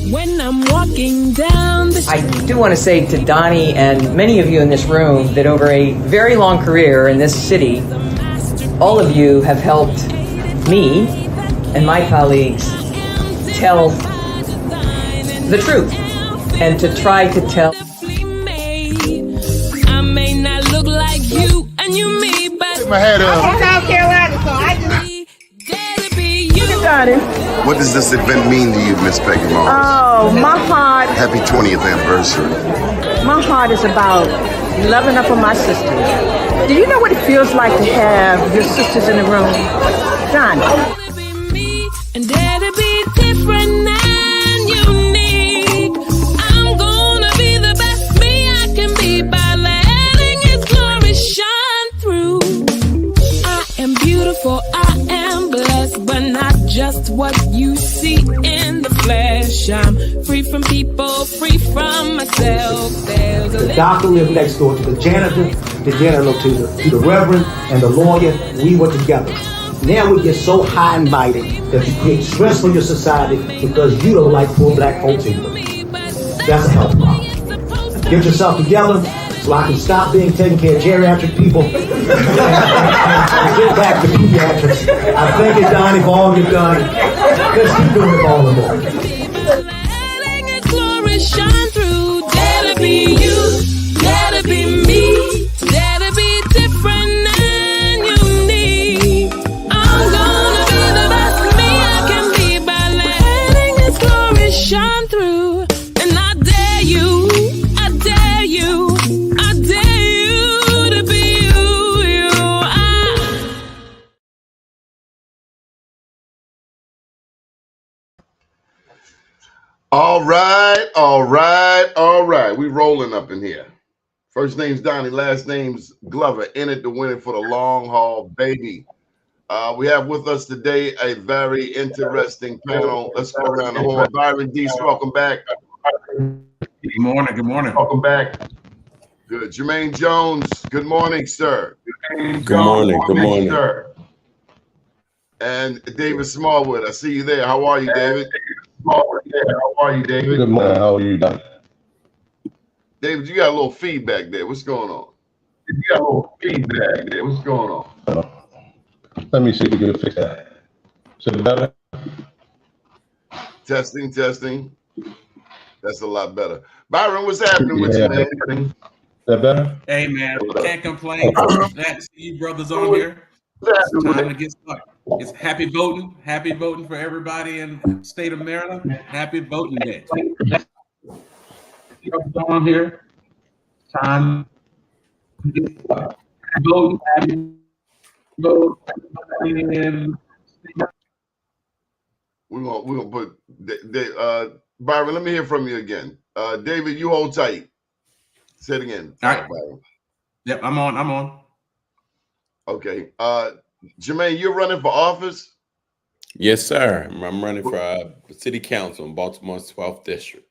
When I'm walking down the street. I do want to say to Doni and many of you in this room that over a very long career in this city, all of you have helped me and my colleagues tell the truth and to try to tell. I may not look like you and you me, but my head up. I'm from South Carolina, so I just. What does this event mean to you, Miss Peggy Moss? Oh, my heart. Happy 20th anniversary. My heart is about loving up on my sisters. Do you know what it feels like to have your sisters in the room? Johnny. And dare to be different and unique. I'm gonna be the best me I can be by letting His glory shine through. I am beautiful, I am blessed, but not just what you see in the flesh. I'm free from people, free from myself. There's The doctor lived next door to the janitor, to the reverend, and the lawyer. We were together. Now we get so high and mighty that you create stress for your society because you don't like poor black folks either. That's a health problem. Get yourself together so I can stop being taking care of geriatric people and get back to pediatrics. I thank you, Donnie, for all you've done. Let's keep doing it all the more. letting His glory shine through. Dare to be you, dare to be me, dare to be different and unique. I'm gonna be the best me I can be by letting His glory shine through. And I dare you, I dare you, I dare you to be you. All right, all right, all right. We rolling up in here. First name's Donnie, last name's Glover. In it to win it for the long haul, baby. We have with us today a very interesting panel. Let's go around the horn. Byron Deese, welcome back. Good morning. Good morning. Welcome back. Good. Jermaine Jones, good morning, sir. Good morning. Good morning. Sir. And David Smallwood, I see you there. How are you, David? How are you, David? Good morning. How are you, Doc? David, you got a little feedback there. What's going on? What's going on? Let me see if we can fix that. Is it better? Testing. That's a lot better. Byron, what's happening with you, man? Is that better? Hey, man, can't complain. Glad to see you brothers on here. It's time to get started. It's happy voting for everybody in the state of Maryland. Happy voting day. On here. Time to get started. Happy voting. We're gonna put Byron. Let me hear from you again. David, you hold tight. Say it again. All right. Byron. Yep, I'm on. Okay. Jermaine, you're running for office? Yes, sir. I'm running for city council in Baltimore's 12th district.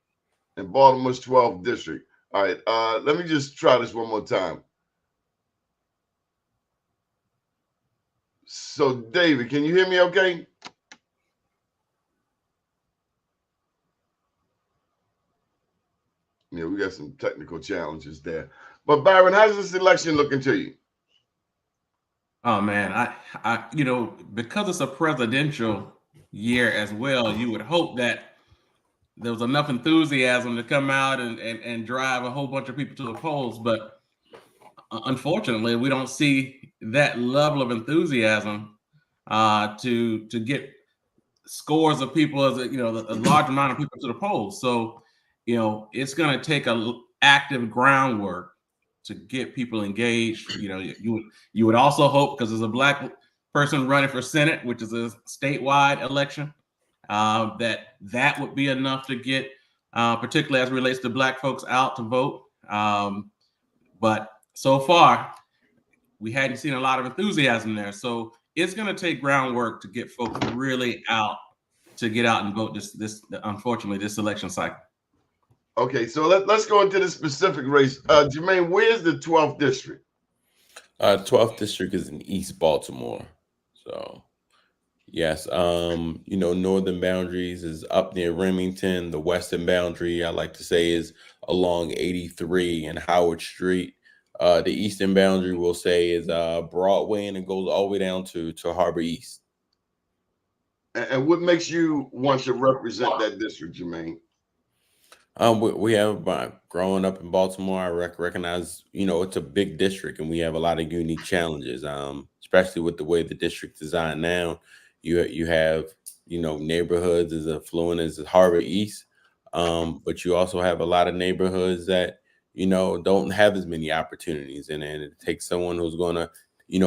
In Baltimore's 12th district. All right. Let me just try this one more time. So, David, can you hear me okay? Yeah, we got some technical challenges there. But Byron, how's this election looking to you? Oh man, I because it's a presidential year as well, you would hope that there was enough enthusiasm to come out and drive a whole bunch of people to the polls. But unfortunately, we don't see that level of enthusiasm to get scores of people, a large amount of people to the polls. So, it's going to take active groundwork to get people engaged. You would also hope, because there's a black person running for Senate, which is a statewide election, that would be enough to get, particularly as it relates to black folks, out to vote. But so far, we hadn't seen a lot of enthusiasm there. So it's going to take groundwork to get folks really out to get out and vote unfortunately, this election cycle. Okay, so let's go into the specific race. Jermaine, where's the 12th district? 12th district is in East Baltimore. So Yes. Northern boundaries is up near Remington. The western boundary, I like to say, is along 83 and Howard Street. The eastern boundary, we'll say, is Broadway, and it goes all the way down to Harbor East. And what makes you want to represent that district, Jermaine? We have growing up in Baltimore. I recognize, it's a big district, and we have a lot of unique challenges. Especially with the way the district designed now. You have neighborhoods as affluent as Harbor East, but you also have a lot of neighborhoods that don't have as many opportunities, and it takes someone who's going to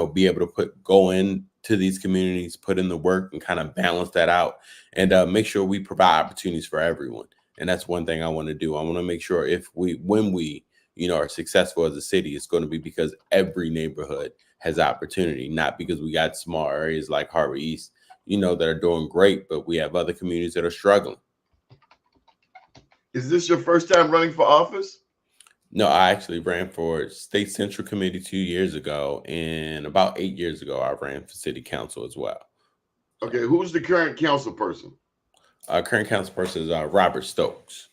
be able to go into these communities, put in the work, and kind of balance that out, and make sure we provide opportunities for everyone. And that's one thing I want to do. I want to make sure when we are successful as a city, it's going to be because every neighborhood has opportunity, not because we got small areas like Harbor East, that are doing great, but we have other communities that are struggling. Is this your first time running for office? No, I actually ran for State Central Committee 2 years ago, and about 8 years ago, I ran for City Council as well. Okay, who's the current council person? Current council person is Robert Stokes.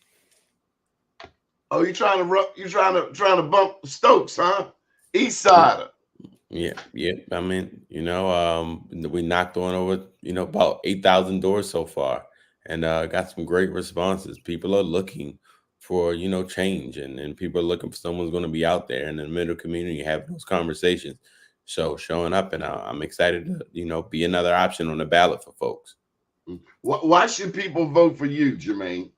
Oh, you trying to bump Stokes, huh? East Sider. Yeah. I mean, we knocked on over, about 8,000 doors so far, and got some great responses. People are looking for, change, and people are looking for someone who's going to be out there in the middle community having those conversations. So showing up, and I'm excited to, be another option on the ballot for folks. Why should people vote for you, Jermaine?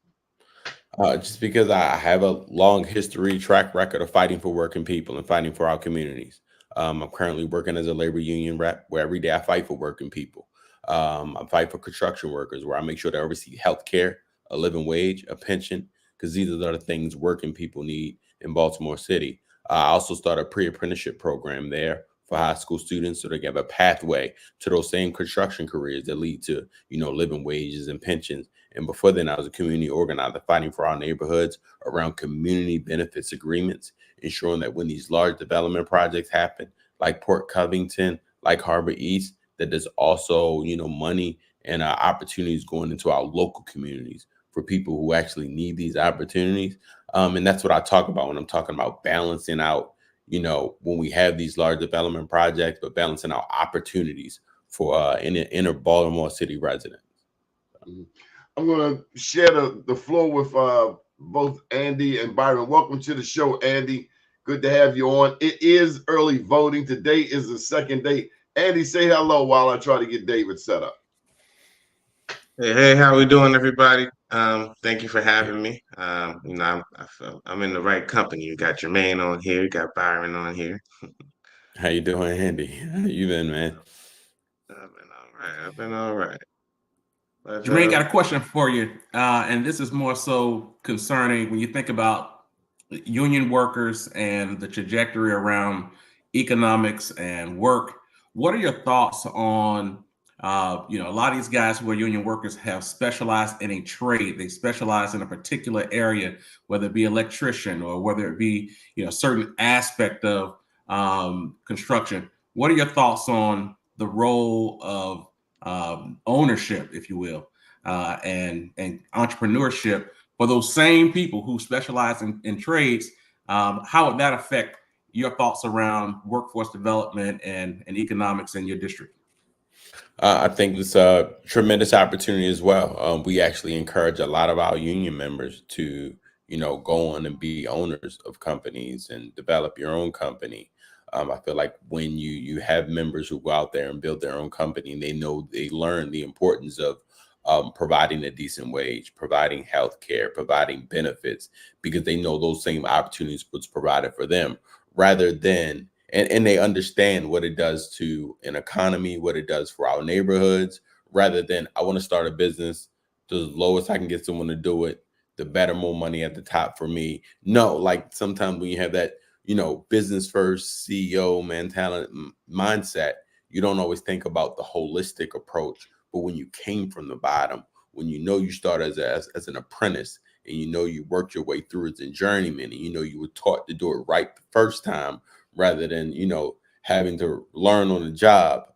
Just because I have a long track record of fighting for working people and fighting for our communities. I'm currently working as a labor union rep, where every day I fight for working people. I fight for construction workers, where I make sure they receive health care, a living wage, a pension, because these are the things working people need in Baltimore City. I also started a pre-apprenticeship program there for high school students, so they have a pathway to those same construction careers that lead to, living wages and pensions. And before then, I was a community organizer fighting for our neighborhoods around community benefits agreements, ensuring that when these large development projects happen, like Port Covington, like Harbor East, that there's also, money and opportunities going into our local communities for people who actually need these opportunities. And that's what I talk about when I'm talking about balancing out, when we have these large development projects, but balancing out opportunities for inner Baltimore City residents. I'm going to share the floor with both Andy and Byron. Welcome to the show, Andy. Good to have you on. It is early voting. Today is the second day. Andy, say hello while I try to get David set up. Hey, how we doing, everybody? Thank you for having me. I feel I'm in the right company. You got Jermaine on here, you got Byron on here. How you doing, Andy? How you been, man? I've been all right. But, Jermaine, got a question for you, and this is more so concerning when you think about union workers and the trajectory around economics and work. What are your thoughts on, a lot of these guys who are union workers have specialized in a trade. They specialize in a particular area, whether it be electrician or whether it be, a certain aspect of construction. What are your thoughts on the role of ownership, if you will, and entrepreneurship for those same people who specialize in trades? How would that affect your thoughts around workforce development and economics in your district? I think it's a tremendous opportunity as well. We actually encourage a lot of our union members to, go on and be owners of companies and develop your own company. I feel like when you have members who go out there and build their own company, they learn the importance of providing a decent wage, providing health care, providing benefits, because they know those same opportunities was provided for them, rather than, and they understand what it does to an economy, what it does for our neighborhoods, rather than I want to start a business, the lowest I can get someone to do it, the better, more money at the top for me. No, like sometimes when you have that, business first CEO mentality mindset, you don't always think about the holistic approach. But when you came from the bottom, when you started as an apprentice, and you worked your way through as a journeyman, and you were taught to do it right the first time, rather than having to learn on the job,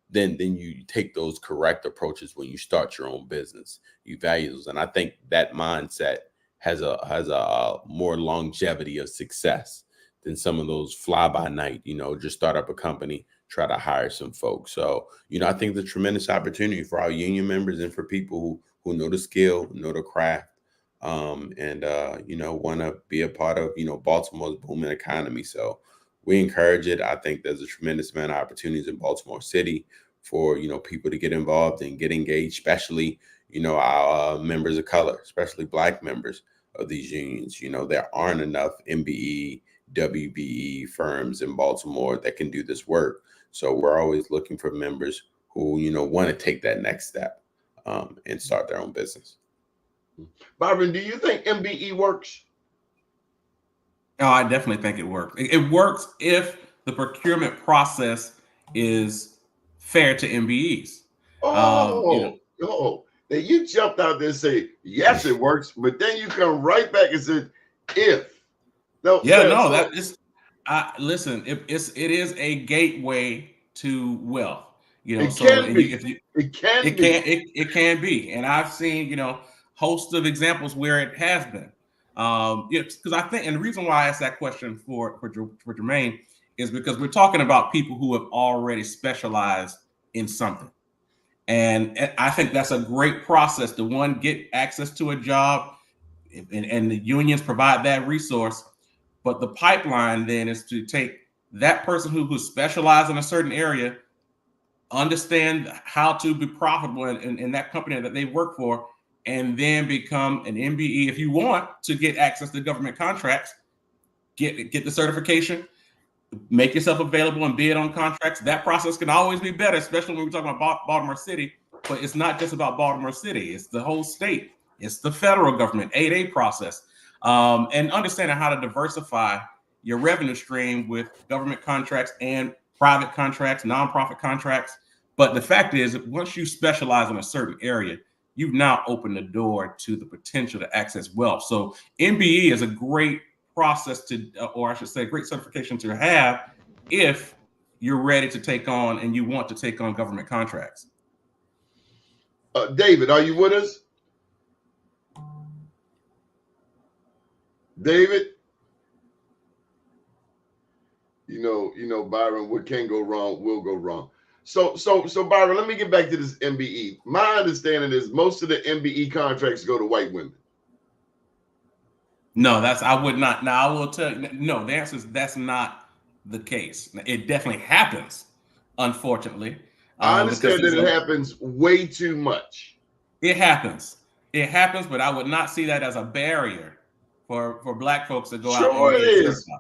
then you take those correct approaches when you start your own business. You value those, and I think that mindset has a more longevity of success than some of those fly by night. Just start up a company, try to hire some folks. So I think it's a tremendous opportunity for our union members and for people who know the skill, know the craft, and want to be a part of Baltimore's booming economy. So we encourage it. I think there's a tremendous amount of opportunities in Baltimore City for people to get involved and get engaged, especially our members of color, especially Black members of these unions. There aren't enough MBE, WBE firms in Baltimore that can do this work. So we're always looking for members who want to take that next step and start their own business. Byron, do you think MBE works? Oh, I definitely think it works. It works if the procurement process is fair to MBEs. Now you jumped out there and say, yes, it works, but then you come right back and said, if. Listen, it is a gateway to wealth. It can be. And I've seen, hosts of examples where it has been. Because I think, and the reason why I asked that question for Jermaine is because we're talking about people who have already specialized in something. And I think that's a great process to get access to a job, and the unions provide that resource. But the pipeline then is to take that person who specialized in a certain area, understand how to be profitable in that company that they work for, and then become an MBE. If you want to get access to government contracts, get the certification, make yourself available and bid on contracts. That process can always be better, especially when we're talking about Baltimore City. But it's not just about Baltimore City. It's the whole state. It's the federal government, 8A process. And understanding how to diversify your revenue stream with government contracts and private contracts, nonprofit contracts. But the fact is, once you specialize in a certain area, you've now opened the door to the potential to access wealth. So MBE is a great process or I should say, great certification to have if you're ready to take on and you want to take on government contracts. David, are you with us? David? Byron, what can go wrong will go wrong. So Byron, let me get back to this MBE. My understanding is most of the MBE contracts go to white women. No, I would not. Now I will tell you, no, the answer is that's not the case. It definitely happens, unfortunately. I understand that it happens way too much. It happens, but I would not see that as a barrier for Black folks to go out.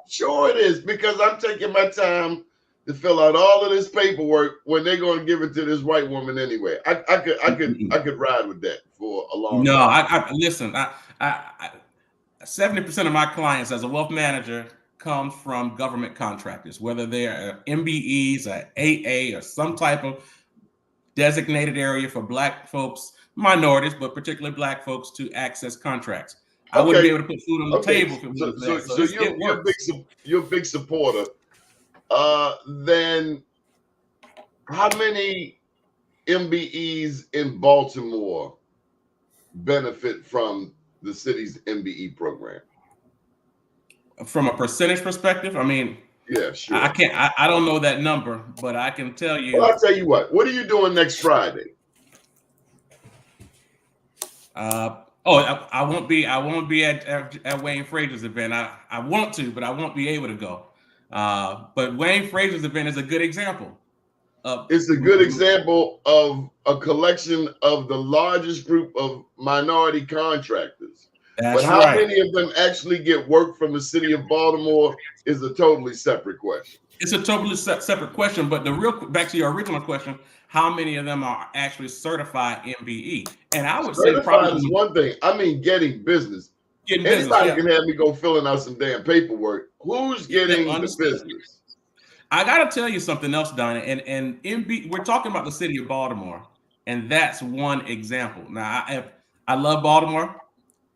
Sure it is, because I'm taking my time to fill out all of this paperwork when they're going to give it to this white woman anyway. I could ride with that for a long time. Listen, 70% of my clients as a wealth manager come from government contractors, whether they're MBEs or AA or some type of designated area for Black folks, minorities, but particularly Black folks to access contracts. I wouldn't be able to put food on the table if it wasn't there. So you're a big supporter. Then how many MBEs in Baltimore benefit from the city's MBE program? From a percentage perspective, I mean, yeah, sure. I don't know that number, but I can tell you. Well, I'll tell you what are you doing next Friday? I won't be at Wayne Frazier's event. I want to, but I won't be able to go. But Wayne Frazier's event is a good example. It's a good example of a collection of the largest group of minority contractors. But how many of them actually get work from the city of Baltimore is a totally separate question. It's a totally separate question. But back to your original question, how many of them are actually certified MBE? And I would say probably is one thing. I mean, getting business. Anybody can have me go filling out some damn paperwork. Who's getting the business? I got to tell you something else, Doni. And MBE, we're talking about the city of Baltimore, and that's one example. Now, I love Baltimore,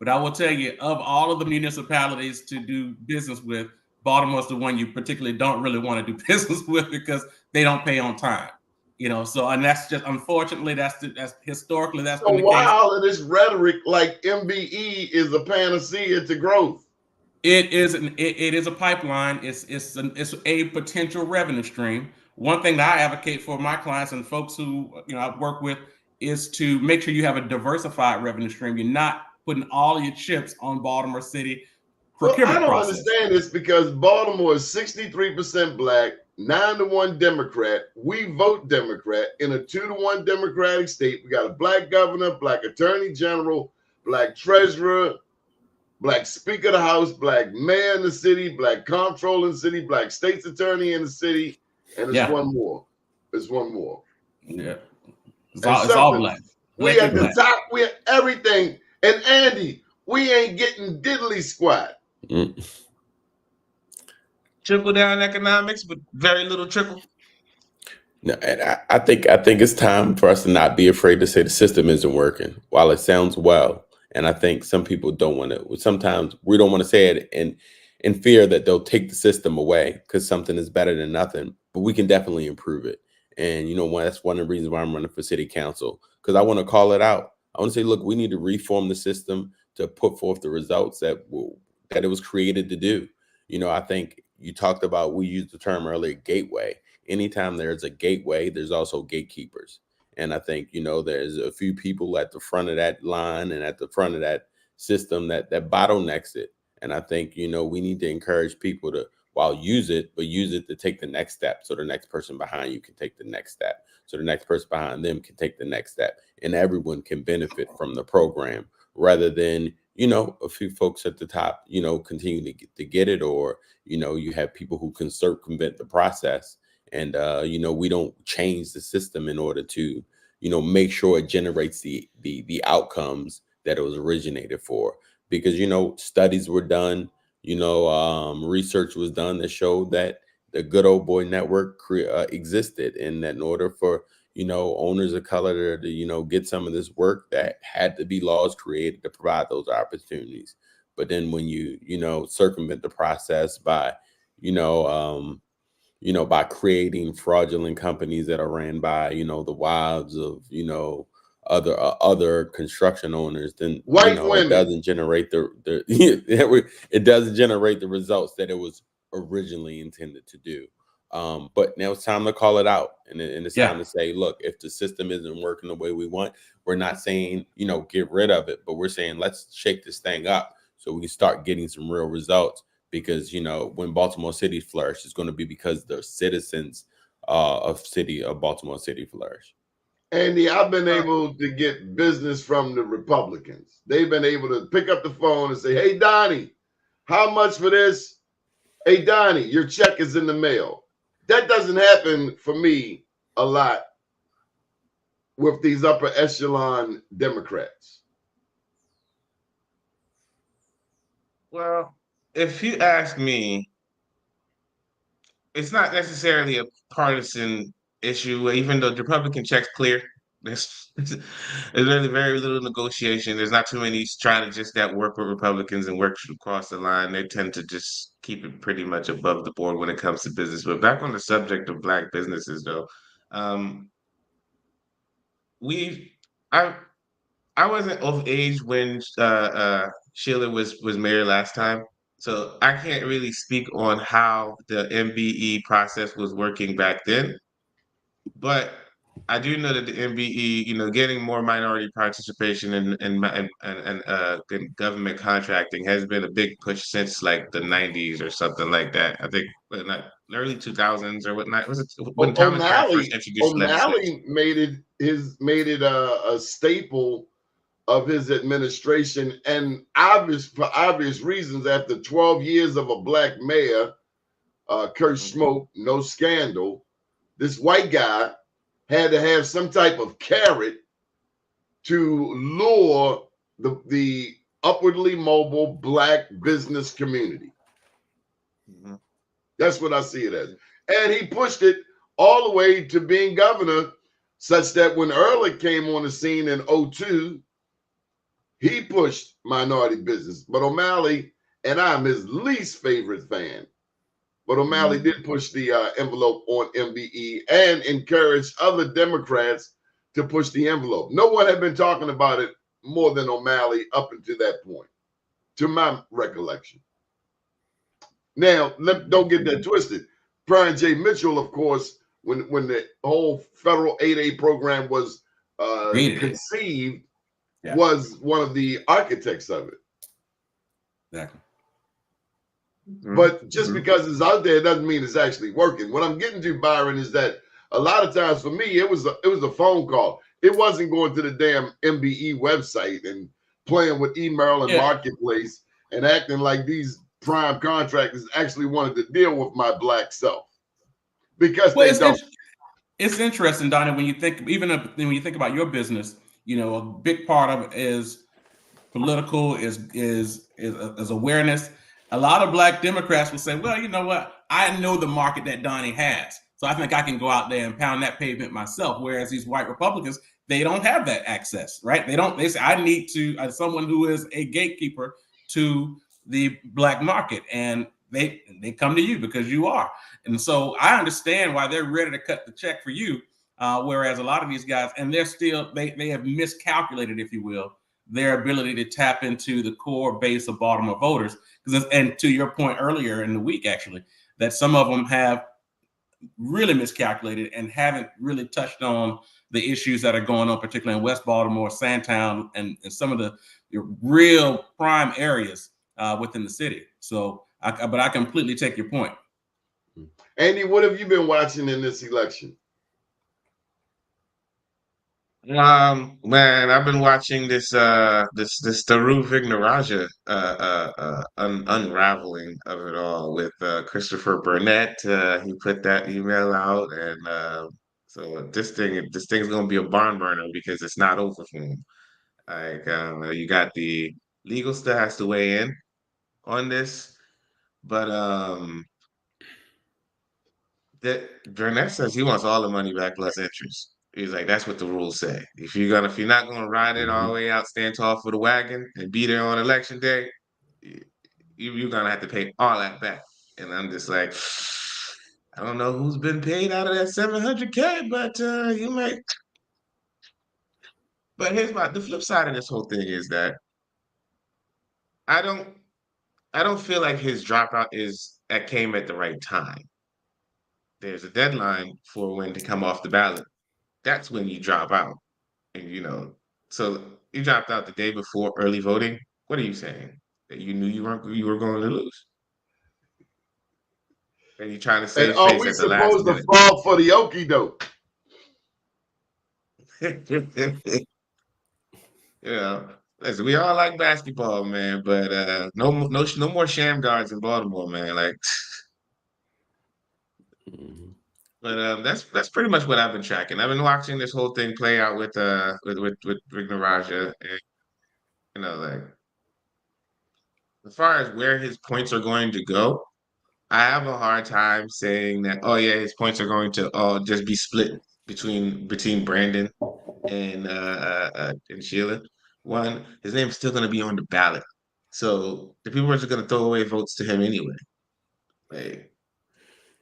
but I will tell you, of all of the municipalities to do business with, Baltimore's the one you particularly don't really want to do business with because they don't pay on time. You know, so and that's just unfortunately that's historically that's So been the why case. all of this rhetoric like MBE is a panacea to growth? It is a pipeline. It's a potential revenue stream. One thing that I advocate for my clients and folks who I work with is to make sure you have a diversified revenue stream. You're not putting all your chips on Baltimore City Well, I procurement don't process. understand this because Baltimore is 63% black, 9-1 Democrat. We vote Democrat in a 2-1 Democratic state. We got a black governor, black attorney general, black treasurer, black speaker of the house, black mayor in the city, black comptroller in the city, black state's attorney in the city, and there's one more. There's one more. Yeah. It's And all black. We at the top, we at everything. And Andy, we ain't getting diddly squat. Trickle down economics, but very little trickle. No, and I think it's time for us to not be afraid to say the system isn't working. While it sounds well, and I think some people don't want to. Sometimes we don't want to say it in fear that they'll take the system away because something is better than nothing. But we can definitely improve it. And that's one of the reasons why I'm running for city council, because I want to call it out. I want to say, look, we need to reform the system to put forth the results that it was created to do. I think you talked about, we used the term earlier, gateway. Anytime there's a gateway, there's also gatekeepers. And I think, there's a few people at the front of that line and at the front of that system that bottlenecks it. And I think, we need to encourage people to, use it to take the next step. So the next person behind you can take the next step. So the next person behind them can take the next step. And everyone can benefit from the program rather than, a few folks at the top, continue to get it, or, you have people who can circumvent the process. And, we don't change the system in order to, make sure it generates the outcomes that it was originated for. Because, studies were done, research was done that showed that the good old boy network existed, and that in order for, owners of color to, get some of this work, that had to be laws created to provide those opportunities. But then when you, circumvent the process by, by creating fraudulent companies that are ran by, the wives of, other construction owners, then it doesn't generate it doesn't generate the results that it was originally intended to do. But now it's time to call it out, and it's time to say, look, if the system isn't working the way we want, we're not saying get rid of it, but we're saying let's shake this thing up so we can start getting some real results. Because when Baltimore City flourish, it's going to be because the citizens of Baltimore City flourish. Andy, I've been able to get business from the Republicans. They've been able to pick up the phone and say, "Hey, Doni, how much for this? Hey, Doni, your check is in the mail." That doesn't happen for me a lot with these upper echelon Democrats. Well, if you ask me, it's not necessarily a partisan issue, even though the Republican check's clear. There's really very little negotiation. There's not too many strategists that work with Republicans and work across the line. They tend to just keep it pretty much above the board when it comes to business. But back on the subject of black businesses, though, I wasn't of age when Sheila was mayor last time, so I can't really speak on how the MBE process was working back then. But I do know that the MBE, getting more minority participation in government contracting has been a big push since like the 90s or something like that. I think not early 2000s or whatnot. Was it when Thomas Hart first introduced legislation? O'Malley made it a staple of his administration, and for obvious reasons. After 12 years of a black mayor, Kurt Schmoke, no scandal, this white guy had to have some type of carrot to lure the upwardly mobile black business community. Mm-hmm. That's what I see it as. And he pushed it all the way to being governor, such that when Ehrlich came on the scene in 2002, he pushed minority business. But O'Malley, and I'm his least favorite fan, but O'Malley did push the envelope on MBE and encouraged other Democrats to push the envelope. No one had been talking about it more than O'Malley up until that point, to my recollection. Now, don't get that twisted. Brian J. Mitchell, of course, when the whole federal 8A program was conceived, was one of the architects of it. Exactly. But just because it's out there doesn't mean it's actually working. What I'm getting to, Byron, is that a lot of times for me, it was a phone call. It wasn't going to the damn MBE website and playing with email and marketplace and acting like these prime contractors actually wanted to deal with my black self, because they don't. It's interesting, Doni, when you think, even when you think about your business, you know, a big part of it is political, is awareness. A lot of black Democrats will say, well, you know what? I know the market that Doni has, so I think I can go out there and pound that pavement myself. Whereas these white Republicans, they don't have that access, right? They say, I need to, someone who is a gatekeeper to the black market, and they come to you because you are. And so I understand why they're ready to cut the check for you, whereas a lot of these guys, and they're still, they have miscalculated, if you will, their ability to tap into the core base of Baltimore voters. And to your point earlier in the week, actually, that some of them have really miscalculated and haven't really touched on the issues that are going on, particularly in West Baltimore, Sandtown, and some of the real prime areas within the city. So, but I completely take your point. Andy, what have you been watching in this election? Man, I've been watching this Daru Vignaraja unraveling of it all with Christopher Burnett. He put that email out, and so this thing's gonna be a barn burner because it's not over for him. Like you got the legal stuff has to weigh in on this, but that Burnett says he wants all the money back plus interest. He's like, that's what the rules say. If you're not gonna ride it all the way out, stand tall for the wagon, and be there on election day, you're gonna have to pay all that back. And I'm just like, I don't know who's been paid out of that $700K, but you might. But here's the flip side of this whole thing is that I don't feel like his dropout came at the right time. There's a deadline for when to come off the ballot. That's when you drop out. And so you dropped out the day before early voting. What are you saying? That you knew you were going to lose? And you're trying to save And are face we at the last supposed to minute. fall for the okie doke? Listen, we all like basketball, man, but no more sham guards in Baltimore, man. Like, but that's pretty much what I've been tracking. I've been watching this whole thing play out with Vignaraja, and like as far as where his points are going to go, I have a hard time saying that. Oh yeah, his points are going to just be split between Brandon and Sheila. One, his name's still going to be on the ballot, so the people are just going to throw away votes to him anyway. Like,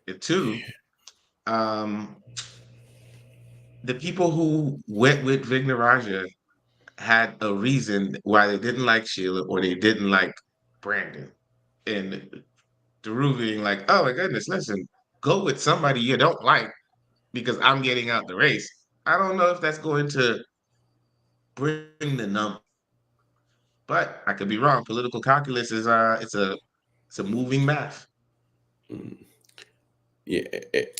and two, the people who went with Vignaraja had a reason why they didn't like Sheila or they didn't like Brandon. And Daru being like, oh my goodness, listen, go with somebody you don't like because I'm getting out the race. I don't know if that's going to bring the number. But I could be wrong. Political calculus is it's a moving math. Yeah,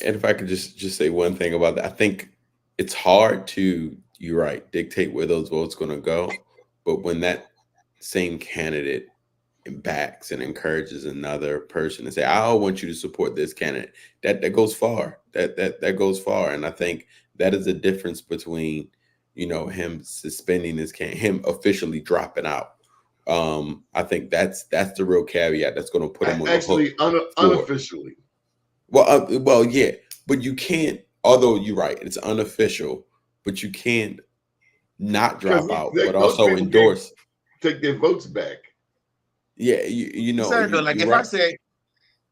and if I could just say one thing about that, I think it's hard to, you're right, dictate where those votes going to go. But when that same candidate backs and encourages another person to say, I want you to support this candidate, that goes far. That goes far. And I think that is the difference between, him suspending him officially dropping out. I think that's the real caveat that's going to put him on actually the hook unofficially. Well, yeah, but you can't. Although you're right, it's unofficial, but you can't not drop out, but also endorse. Take their votes back. Yeah, you know. Sorry, like if I say,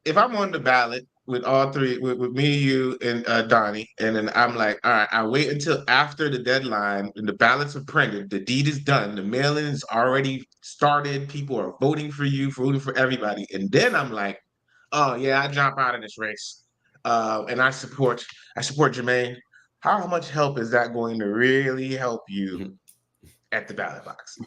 if I'm on the ballot with all three, with me, you, and Donnie, and then I'm like, all right, I wait until after the deadline and the ballots are printed, the deed is done, the mailing is already started, people are voting for you, voting for everybody, and then I'm like, oh yeah, I jump out of this race, and I support Jermaine. How much help is that going to really help you at the ballot box?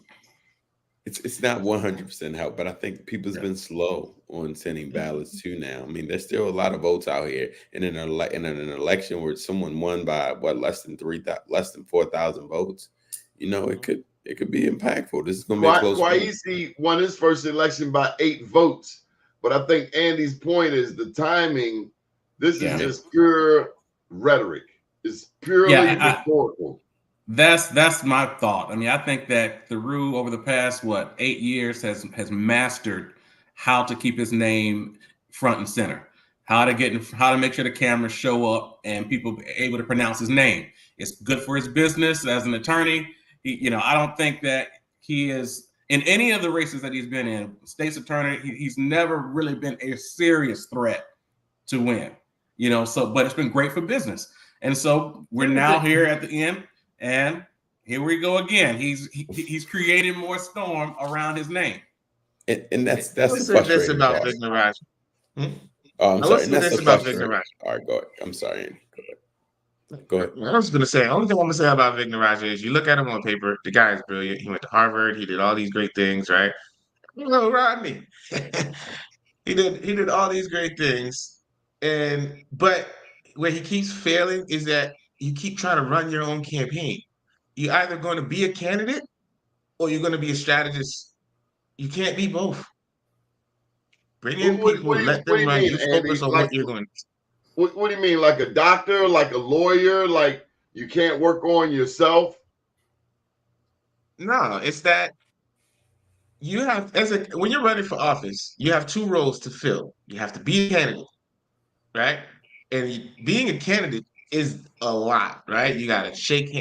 It's not 100% help, but I think people's been slow on sending ballots too now. I mean, there's still a lot of votes out here in an election where someone won by less than 4,000 votes. You know, it could be impactful. This is going to be a close one. Kwesi won his first election by 8 votes, but I think Andy's point is the timing. This is just pure rhetoric. It's purely rhetorical. That's my thought. I mean, I think that Theroux over the past 8 years has mastered how to keep his name front and center, how to make sure the cameras show up and people are able to pronounce his name. It's good for his business as an attorney. I don't think that he is in any of the races that he's been in, state's attorney. He's never really been a serious threat to win. But it's been great for business. And so we're now here at the end. And here we go again. He's created more storm around his name, and that's the frustrating part. Vic Narazi. Oh, I'm sorry. That's about Vic Narazi. All right, go ahead. I'm sorry, Andy. Go ahead. I was going to say, the only thing I'm going to say about Vic Narazi is you look at him on paper, the guy is brilliant. He went to Harvard. He did all these great things, right? Rodney. he did all these great things, but where he keeps failing is that you keep trying to run your own campaign. You're either going to be a candidate or you're going to be a strategist. You can't be both. Bring in people, let them run. You focus on what you're going to do. What do you mean? Like a doctor, like a lawyer, like you can't work on yourself? No, it's that you have, when you're running for office, you have 2 roles to fill. You have to be a candidate, right? And being a candidate is a lot, right? You gotta shake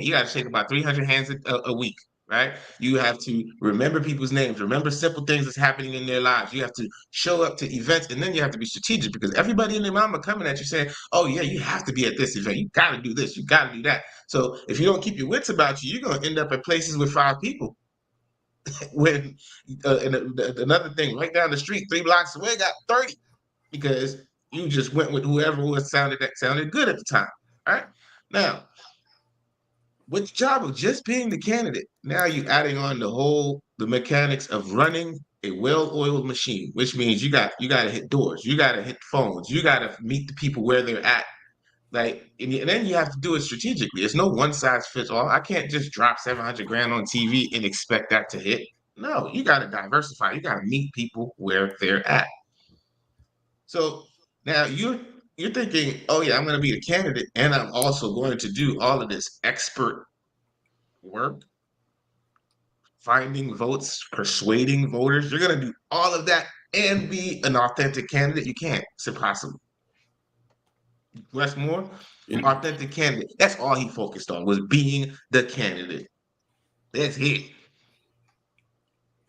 about 300 hands a week, right? You have to remember people's names, remember simple things that's happening in their lives. You have to show up to events, and then you have to be strategic because everybody and their mama coming at you saying, oh yeah, you have to be at this event, you gotta do this, you gotta do that. So if you don't keep your wits about you, you're gonna end up at places with 5 people. When another thing, right down the street, 3 blocks away, got 30 because you just went with whoever sounded good at the time. All right. Now, with the job of just being the candidate, now you're adding on the mechanics of running a well-oiled machine, which means you got to hit doors, you got to hit phones, you got to meet the people where they're at. Like, and then you have to do it strategically. It's no one size fits all. I can't just drop 700 grand on TV and expect that to hit. No, you got to diversify. You got to meet people where they're at. So now you're thinking, oh yeah, I'm going to be the candidate, and I'm also going to do all of this expert work, finding votes, persuading voters. You're going to do all of that and be an authentic candidate. You can't. It's impossible. Wes Moore, authentic candidate. That's all he focused on, was being the candidate. That's it.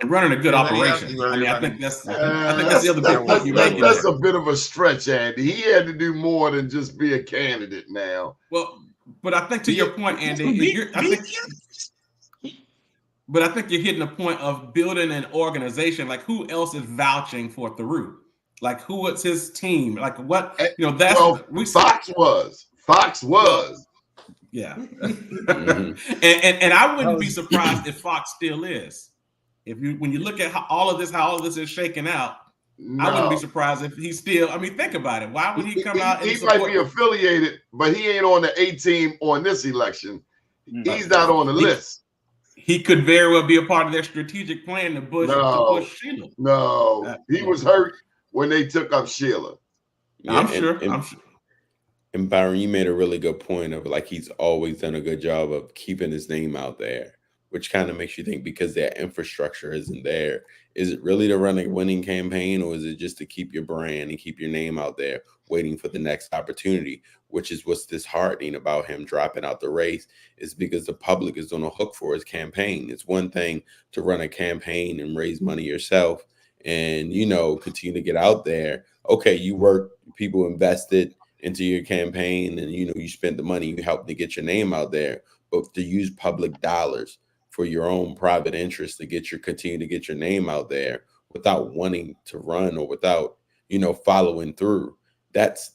And running a good operation. I think that's the other big point you're making. That's a bit of a stretch, Andy. He had to do more than just be a candidate now. Well, but I think to your point, Andy, I think you're hitting the point of building an organization. Like, who else is vouching for Theroux? Like, who was his team? Like, what? Fox was. Yeah. and I wouldn't be surprised if Fox still is. When you look at how all of this is shaking out, I wouldn't be surprised if he's still. I mean, think about it. Why would he come out? He might be affiliated, but he ain't on the A team on this election. He's not on the list. He could very well be a part of their strategic plan to push Sheila. No, he was hurt when they took up Sheila. Yeah, I'm sure. And Byron, you made a really good point of, like, he's always done a good job of keeping his name out there, which kind of makes you think, because that infrastructure isn't there, is it really to run a winning campaign, or is it just to keep your brand and keep your name out there waiting for the next opportunity, which is what's disheartening about him dropping out the race, is because the public is on a hook for his campaign. It's one thing to run a campaign and raise money yourself and, you know, continue to get out there. Okay, you work, people invested into your campaign, and, you know, you spent the money, you helped to get your name out there, but to use public dollars for your own private interest to continue to get your name out there without wanting to run or without, you know, following through, that's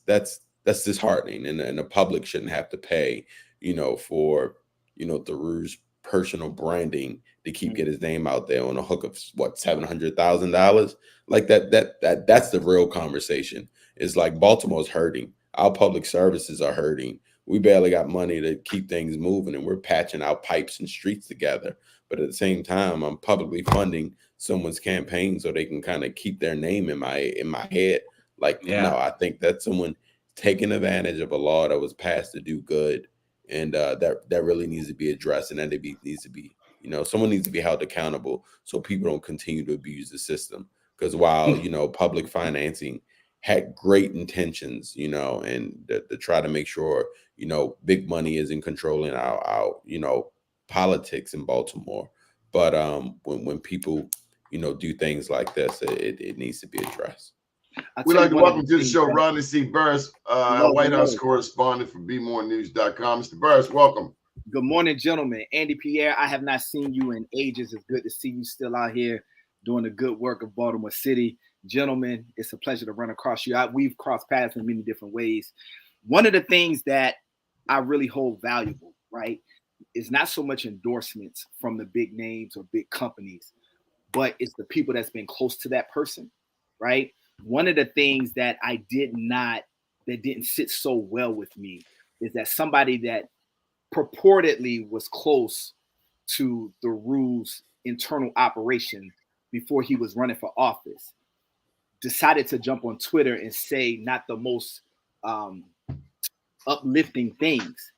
disheartening, and the public shouldn't have to pay, you know, for, you know, Theroux's personal branding to keep get his name out there on a hook of what, $700,000. Like that's the real conversation. It's like Baltimore's hurting, our public services are hurting, we barely got money to keep things moving, and we're patching out pipes and streets together, but at the same time I'm publicly funding someone's campaign so they can kind of keep their name in my head. Like, no, I think that's someone taking advantage of a law that was passed to do good, and that really needs to be addressed, and that needs to be, you know, someone needs to be held accountable so people don't continue to abuse the system. Because while, you know, public financing had great intentions, you know, and to try to make sure, you know, big money isn't controlling our you know, politics in Baltimore, but when people, you know, do things like this, it needs to be addressed. We'd like to welcome to the show Ronnie C. Burris, White House correspondent for BMoreNews.com. Mr. Burris, welcome. Good morning, gentlemen. Andy Pierre, I have not seen you in ages. It's good to see you still out here doing the good work of Baltimore City. Gentlemen, it's a pleasure to run across you. We've crossed paths in many different ways. One of the things that I really hold valuable, right, is not so much endorsements from the big names or big companies, but it's the people that's been close to that person, right? One of the things that didn't sit so well with me is that somebody that purportedly was close to Theroux's internal operation before he was running for office decided to jump on Twitter and say not the most uplifting things.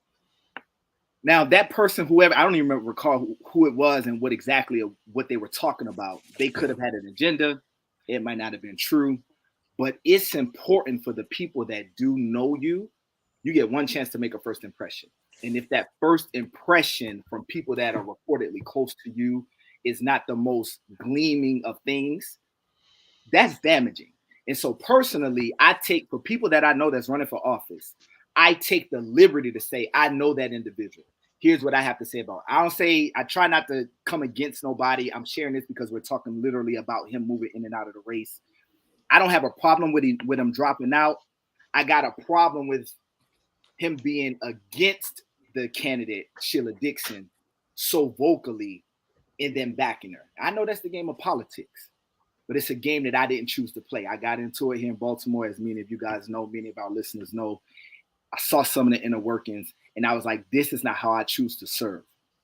Now, that person, whoever, I don't even recall who it was and what they were talking about. They could have had an agenda. It might not have been true, but it's important for the people that do know you. You get one chance to make a first impression. And if that first impression from people that are reportedly close to you is not the most gleaming of things, that's damaging. And so personally, for people that I know that's running for office, I take the liberty to say, I know that individual. Here's what I have to say about it. I try not to come against nobody. I'm sharing this because we're talking literally about him moving in and out of the race. I don't have a problem with him dropping out. I got a problem with him being against the candidate, Sheila Dixon, so vocally and then backing her. I know that's the game of politics, but it's a game that I didn't choose to play. I got into it here in Baltimore, as many of you guys know, many of our listeners know. I saw some of the inner workings, and I was like, this is not how I choose to serve,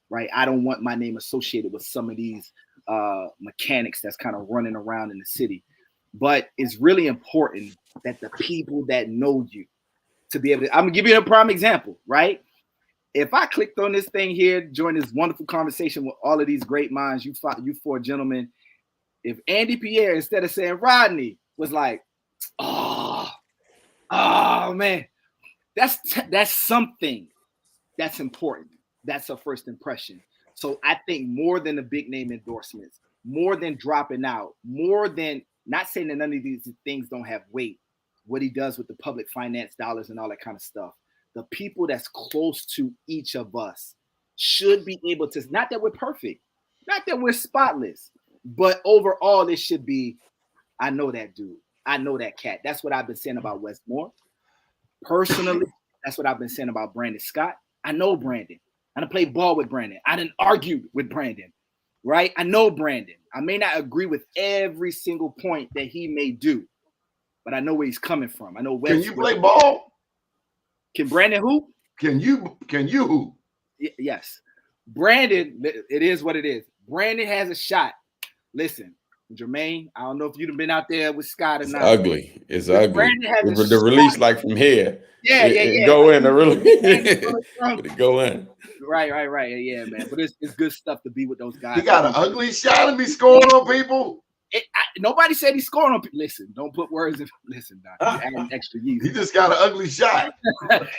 right? I don't want my name associated with some of these mechanics that's kind of running around in the city. But it's really important that the people that know you to be able to, I'm gonna give you a prime example, right? If I clicked on this thing here, join this wonderful conversation with all of these great minds, you four gentlemen, if Andy Pierre, instead of saying Rodney, was like, oh man, that's something that's important. That's a first impression. So I think more than the big name endorsements, more than dropping out, more than not saying that none of these things don't have weight, what he does with the public finance dollars and all that kind of stuff, the people that's close to each of us should be able to, not that we're perfect, not that we're spotless, but overall it should be, I know that dude, I know that cat. That's what I've been saying about Westmore. Personally, that's what I've been saying about Brandon Scott. I know Brandon. I done played ball with Brandon. I done argued with Brandon, right? I know Brandon. I may not agree with every single point that he may do, but I know where he's coming from. I know where. Can you play ball? Can Brandon hoop? Can you hoop? Yes. Brandon, it is what it is. Brandon has a shot. Listen, Jermaine, I don't know if you've been out there with Scott or it's not. Ugly. It's ugly. Brandon has the release like from here. Yeah. Go in. Go in. Right. Yeah, man. But it's good stuff to be with those guys. He got an ugly shot and be scoring on people. Nobody said he's scoring on people. Listen, don't put words in. Listen, Doc, you adding extra yeast. He just got an ugly shot.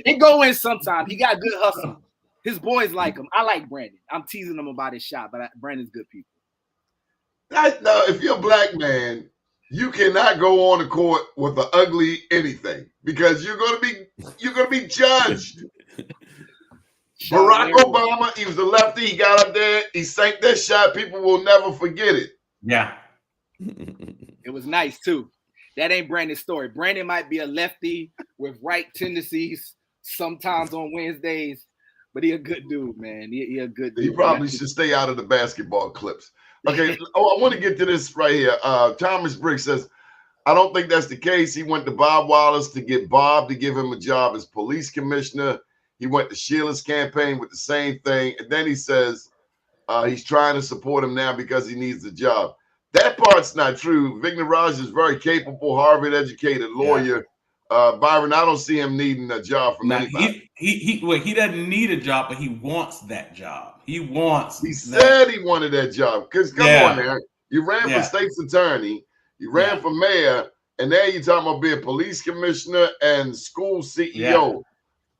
It go in sometimes. He got good hustle. His boys like him. I like Brandon. I'm teasing him about his shot, but Brandon's good people. No, if you're a black man You cannot go on the court with an ugly anything because you're gonna be judged. Barack Obama, he was a lefty. He got up there, he sank that shot. People will never forget it. Yeah. It was nice too. That ain't Brandon's story. Brandon might be a lefty with right tendencies sometimes on Wednesdays, but he a good dude, man. He a good dude. He probably should stay out of the basketball clips. Okay. I want to get to this right here. Thomas Brick says, I don't think that's the case. He went to Bob Wallace to get Bob to give him a job as police commissioner. He went to Sheila's campaign with the same thing. And then he says he's trying to support him now because he needs a job. That part's not true. Vigna Raj is very capable, Harvard-educated lawyer. Byron, I don't see him needing a job from anybody. He doesn't need a job, but he wants that job. He said he wanted that job. Because come on, man. You ran for state's attorney. You ran for mayor. And now you're talking about being police commissioner and school CEO. Yeah.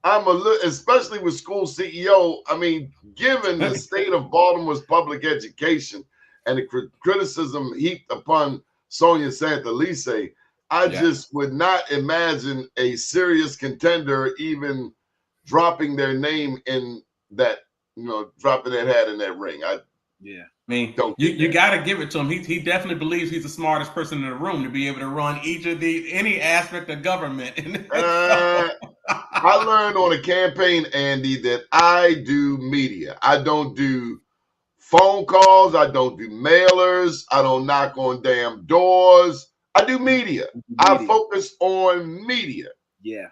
I'm a little, especially with school CEO. I mean, given the state of Baltimore's public education and the criticism heaped upon Sonia Santelice, I just would not imagine a serious contender even dropping their name in that, dropping that hat in that ring. I mean, you got to give it to him. He definitely believes he's the smartest person in the room to be able to run any aspect of government. I learned on a campaign, Andy, that I do media. I don't do phone calls. I don't do mailers. I don't knock on damn doors. I do media. I focus on media. Yeah.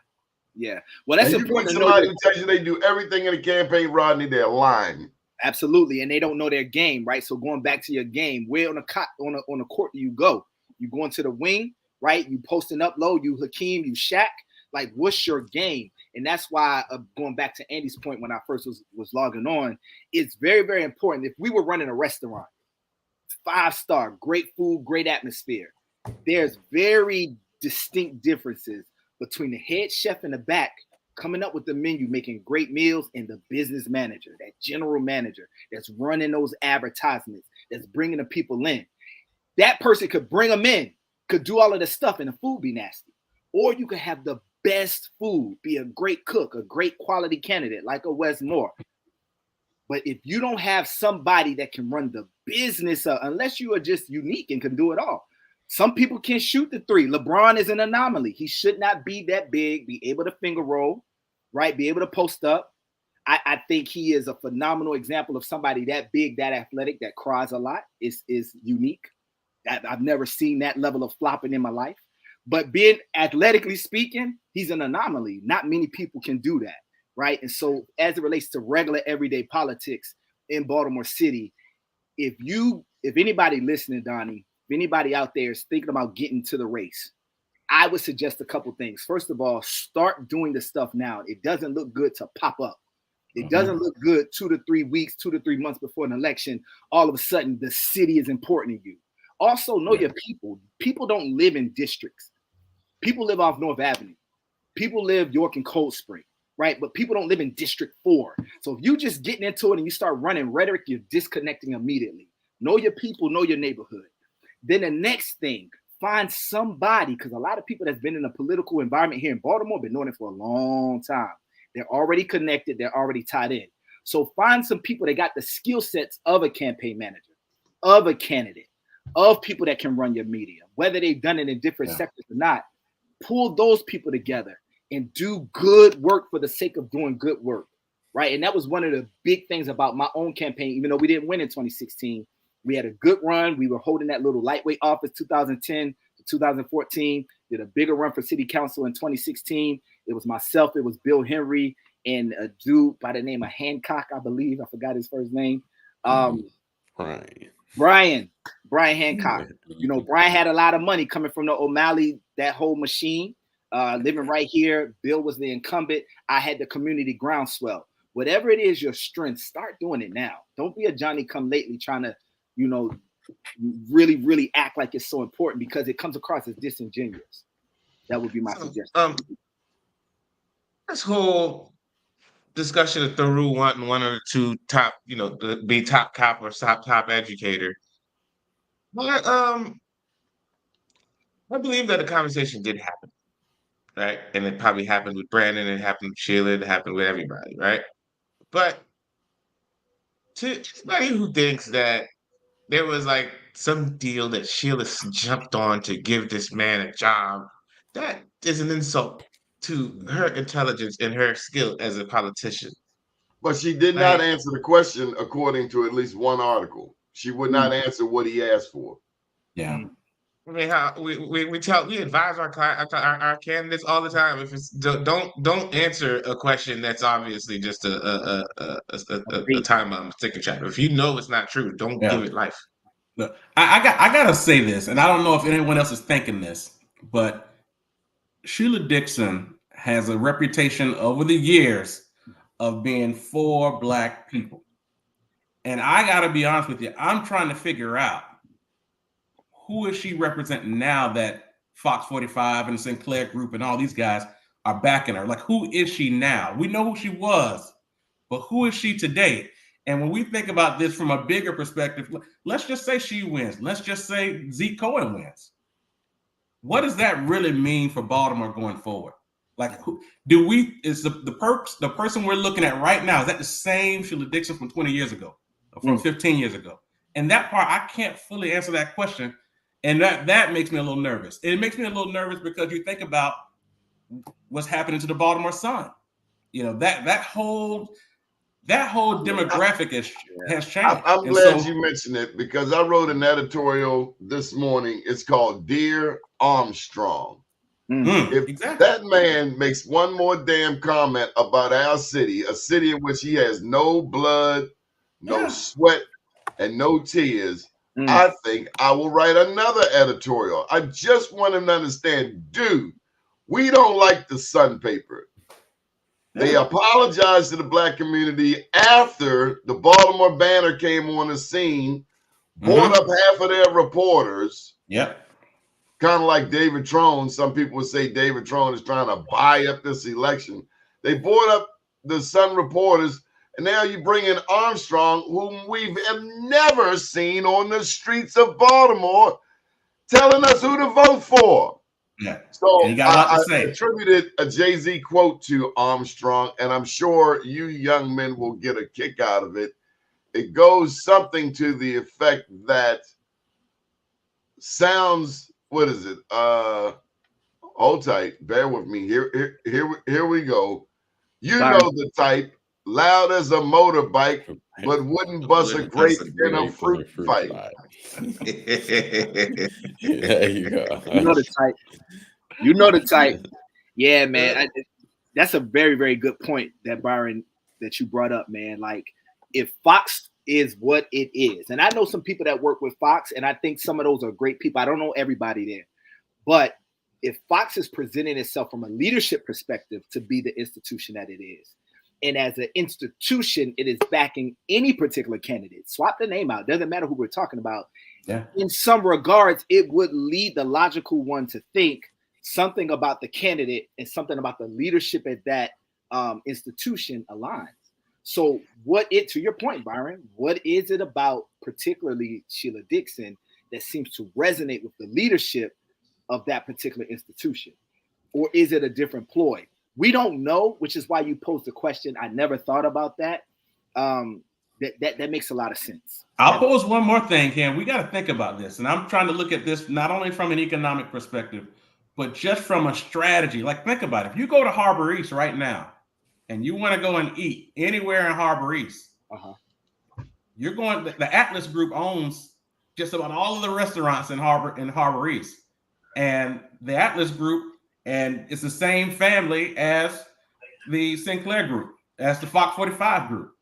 Well, that's important. Somebody who tells you they do everything in a campaign, Rodney, they're lying. Absolutely, and they don't know their game, right? So going back to your game, where on the court do you go? You go into the wing, right? You posting up low, you Hakeem, you Shaq. Like, what's your game? And that's why, going back to Andy's point when I first was logging on, it's very, very important. If we were running a restaurant, 5-star, great food, great atmosphere, there's very distinct differences between the head chef in the back coming up with the menu, making great meals, and the business manager, that general manager that's running those advertisements, that's bringing the people in. That person could bring them in, could do all of the stuff, and the food be nasty. Or you could have the best food, be a great cook, a great quality candidate like a Wes Moore. But if you don't have somebody that can run the business, unless you are just unique and can do it all. Some people can shoot the three. LeBron is an anomaly. He should not be that big, be able to finger roll, right? Be able to post up. I think he is a phenomenal example of somebody that big, that athletic, that cries a lot. Is unique. I've never seen that level of flopping in my life. But being athletically speaking, he's an anomaly. Not many people can do that, right? And so as it relates to regular everyday politics in Baltimore City, if anybody listening, Doni, if anybody out there is thinking about getting to the race, I would suggest a couple things. First of all, start doing the stuff now. It doesn't look good to pop up. It doesn't look good 2 to 3 weeks, 2 to 3 months before an election. All of a sudden, the city is important to you. Also, know your people. People don't live in districts. People live off North Avenue. People live York and Cold Spring, right? But people don't live in District 4. So if you just getting into it and you start running rhetoric, you're disconnecting immediately. Know your people, know your neighborhood. Then the next thing, find somebody, because a lot of people that's been in a political environment here in Baltimore been doing it for a long time. They're already connected. They're already tied in. So find some people that got the skill sets of a campaign manager, of a candidate, of people that can run your media, whether they've done it in different sectors or not. Pull those people together and do good work for the sake of doing good work, right? And that was one of the big things about my own campaign. Even though we didn't win in 2016, we had a good run. We were holding that little lightweight office 2010 to 2014, did a bigger run for city council in 2016. It was myself, it was Bill Henry, and a dude by the name of Hancock, I believe. I forgot his first name. Brian Hancock. You know, Brian had a lot of money coming from the O'Malley, that whole machine, living right here. Bill was the incumbent. I had the community groundswell. Whatever it is, your strength, start doing it now. Don't be a Johnny come lately trying to, really, really act like it's so important, because it comes across as disingenuous. That would be my suggestion. This whole discussion of Theroux wanting one of the two top, to be top cop or top educator. But I believe that the conversation did happen, right? And it probably happened with Brandon, it happened with Sheila, it happened with everybody, right? But to anybody who thinks that there was like some deal that Sheila jumped on to give this man a job, that is an insult to her intelligence and her skill as a politician. But she did not Like, answer the question according to at least one article. She would not answer what he asked for. Yeah. I mean, how we advise our candidates all the time. If it's don't answer a question that's obviously just a time bomb ticker trap. If you know it's not true, don't Yeah. give it life. Look, I gotta say this, and I don't know if anyone else is thinking this, but Sheila Dixon has a reputation over the years of being for Black people. And I gotta be honest with you, I'm trying to figure out who is she representing now that Fox 45 and Sinclair Group and all these guys are backing her. Like, who is she now? We know who she was, but who is she today? And when we think about this from a bigger perspective, let's just say she wins. Let's just say Zeke Cohen wins. What does that really mean for Baltimore going forward? Like, is the person we're looking at right now, is that the same Sheila Dixon from 20 years ago, or from 15 years ago? And that part, I can't fully answer that question. And that makes me a little nervous. It makes me a little nervous because you think about what's happening to the Baltimore Sun. You know, that whole demographic has changed. I'm glad you mentioned it, because I wrote an editorial this morning. It's called Dear Armstrong. If that man makes one more damn comment about our city, a city in which he has no blood, no sweat, and no tears, I think I will write another editorial. I just want him to understand, dude, we don't like the Sun paper. They apologized to the Black community after the Baltimore Banner came on the scene, bought up half of their reporters. Yep. Kind of like David Trone. Some people would say David Trone is trying to buy up this election. They bought up the Sun reporters, and now you bring in Armstrong, whom we've never seen on the streets of Baltimore, telling us who to vote for. Yeah. So and you got a lot to say. I attributed a Jay-Z quote to Armstrong, and I'm sure you young men will get a kick out of it. It goes something to the effect that sounds, what is it? Hold tight, bear with me. Here we go. You know the type, loud as a motorbike, but wouldn't bust a grape in a fruit fight. There you go. You know the type. You know the type. Yeah, man. That's a very, very good point that Byron, that you brought up, man. Like, if Fox is what it is, and I know some people that work with Fox, and I think some of those are great people. I don't know everybody there, but if Fox is presenting itself from a leadership perspective to be the institution that it is, and as an institution, it is backing any particular candidate. Swap the name out. Doesn't matter who we're talking about. Yeah. In some regards, it would lead the logical one to think something about the candidate and something about the leadership at that institution aligns. So to your point, Byron, what is it about particularly Sheila Dixon that seems to resonate with the leadership of that particular institution? Or is it a different ploy? We don't know, which is why you posed the question. I never thought about that. That makes a lot of sense. I'll pose one more thing, Ken. We got to think about this. And I'm trying to look at this not only from an economic perspective, but just from a strategy. Like, think about it. If you go to Harbor East right now and you want to go and eat anywhere in Harbor East, you're going, the Atlas Group owns just about all of the restaurants in Harbor East. And the Atlas Group, and it's the same family as the Sinclair Group, as the Fox 45 Group.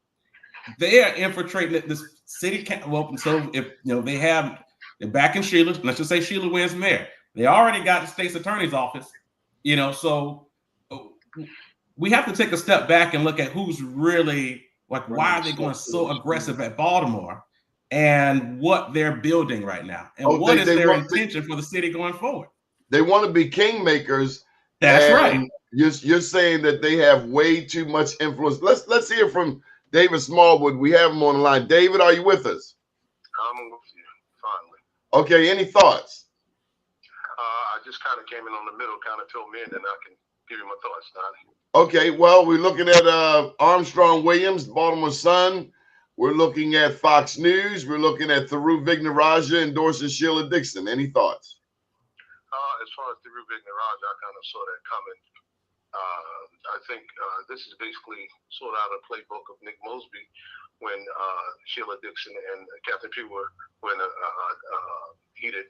They are infiltrating this city. Well, so if they're back in Sheila, let's just say Sheila wins mayor. They already got the state's attorney's office, so we have to take a step back and look at who's really, like, why are they going so aggressive at Baltimore and what they're building right now, and what is their intention for the city going forward. They want to be kingmakers. That's right. You're saying that they have way too much influence. Let's hear from David Smallwood. We have him on the line. David, are you with us? I'm with you, finally. Okay, any thoughts? I just kind of came in on the middle, kind of fill me in, and I can give you my thoughts, Donnie. Okay, well, we're looking at Armstrong Williams, Baltimore Sun. We're looking at Fox News. We're looking at Thiru Vignaraja endorsing Sheila Dixon. Any thoughts? As far as Thiru Vignaraja, I kind of saw that coming. I think this is basically sort of out of the playbook of Nick Mosby when Sheila Dixon and Captain Pugh were in a heated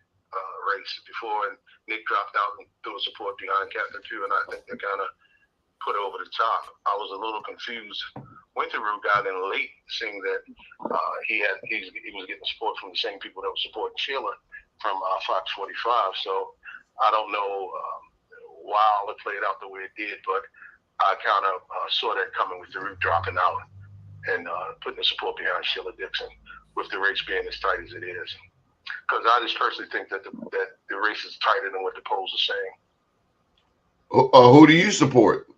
race before, and Nick dropped out and threw support behind Captain Pugh, and I think they kind of put it over the top. I was a little confused. Winterroo got in late, seeing that he was getting support from the same people that were supporting Sheila from Fox 45. So I don't know why all it played out the way it did, but I kind of saw that coming with Thiru dropping out and putting the support behind Sheila Dixon, with the race being as tight as it is. Because I just personally think that the race is tighter than what the polls are saying. Who do you support?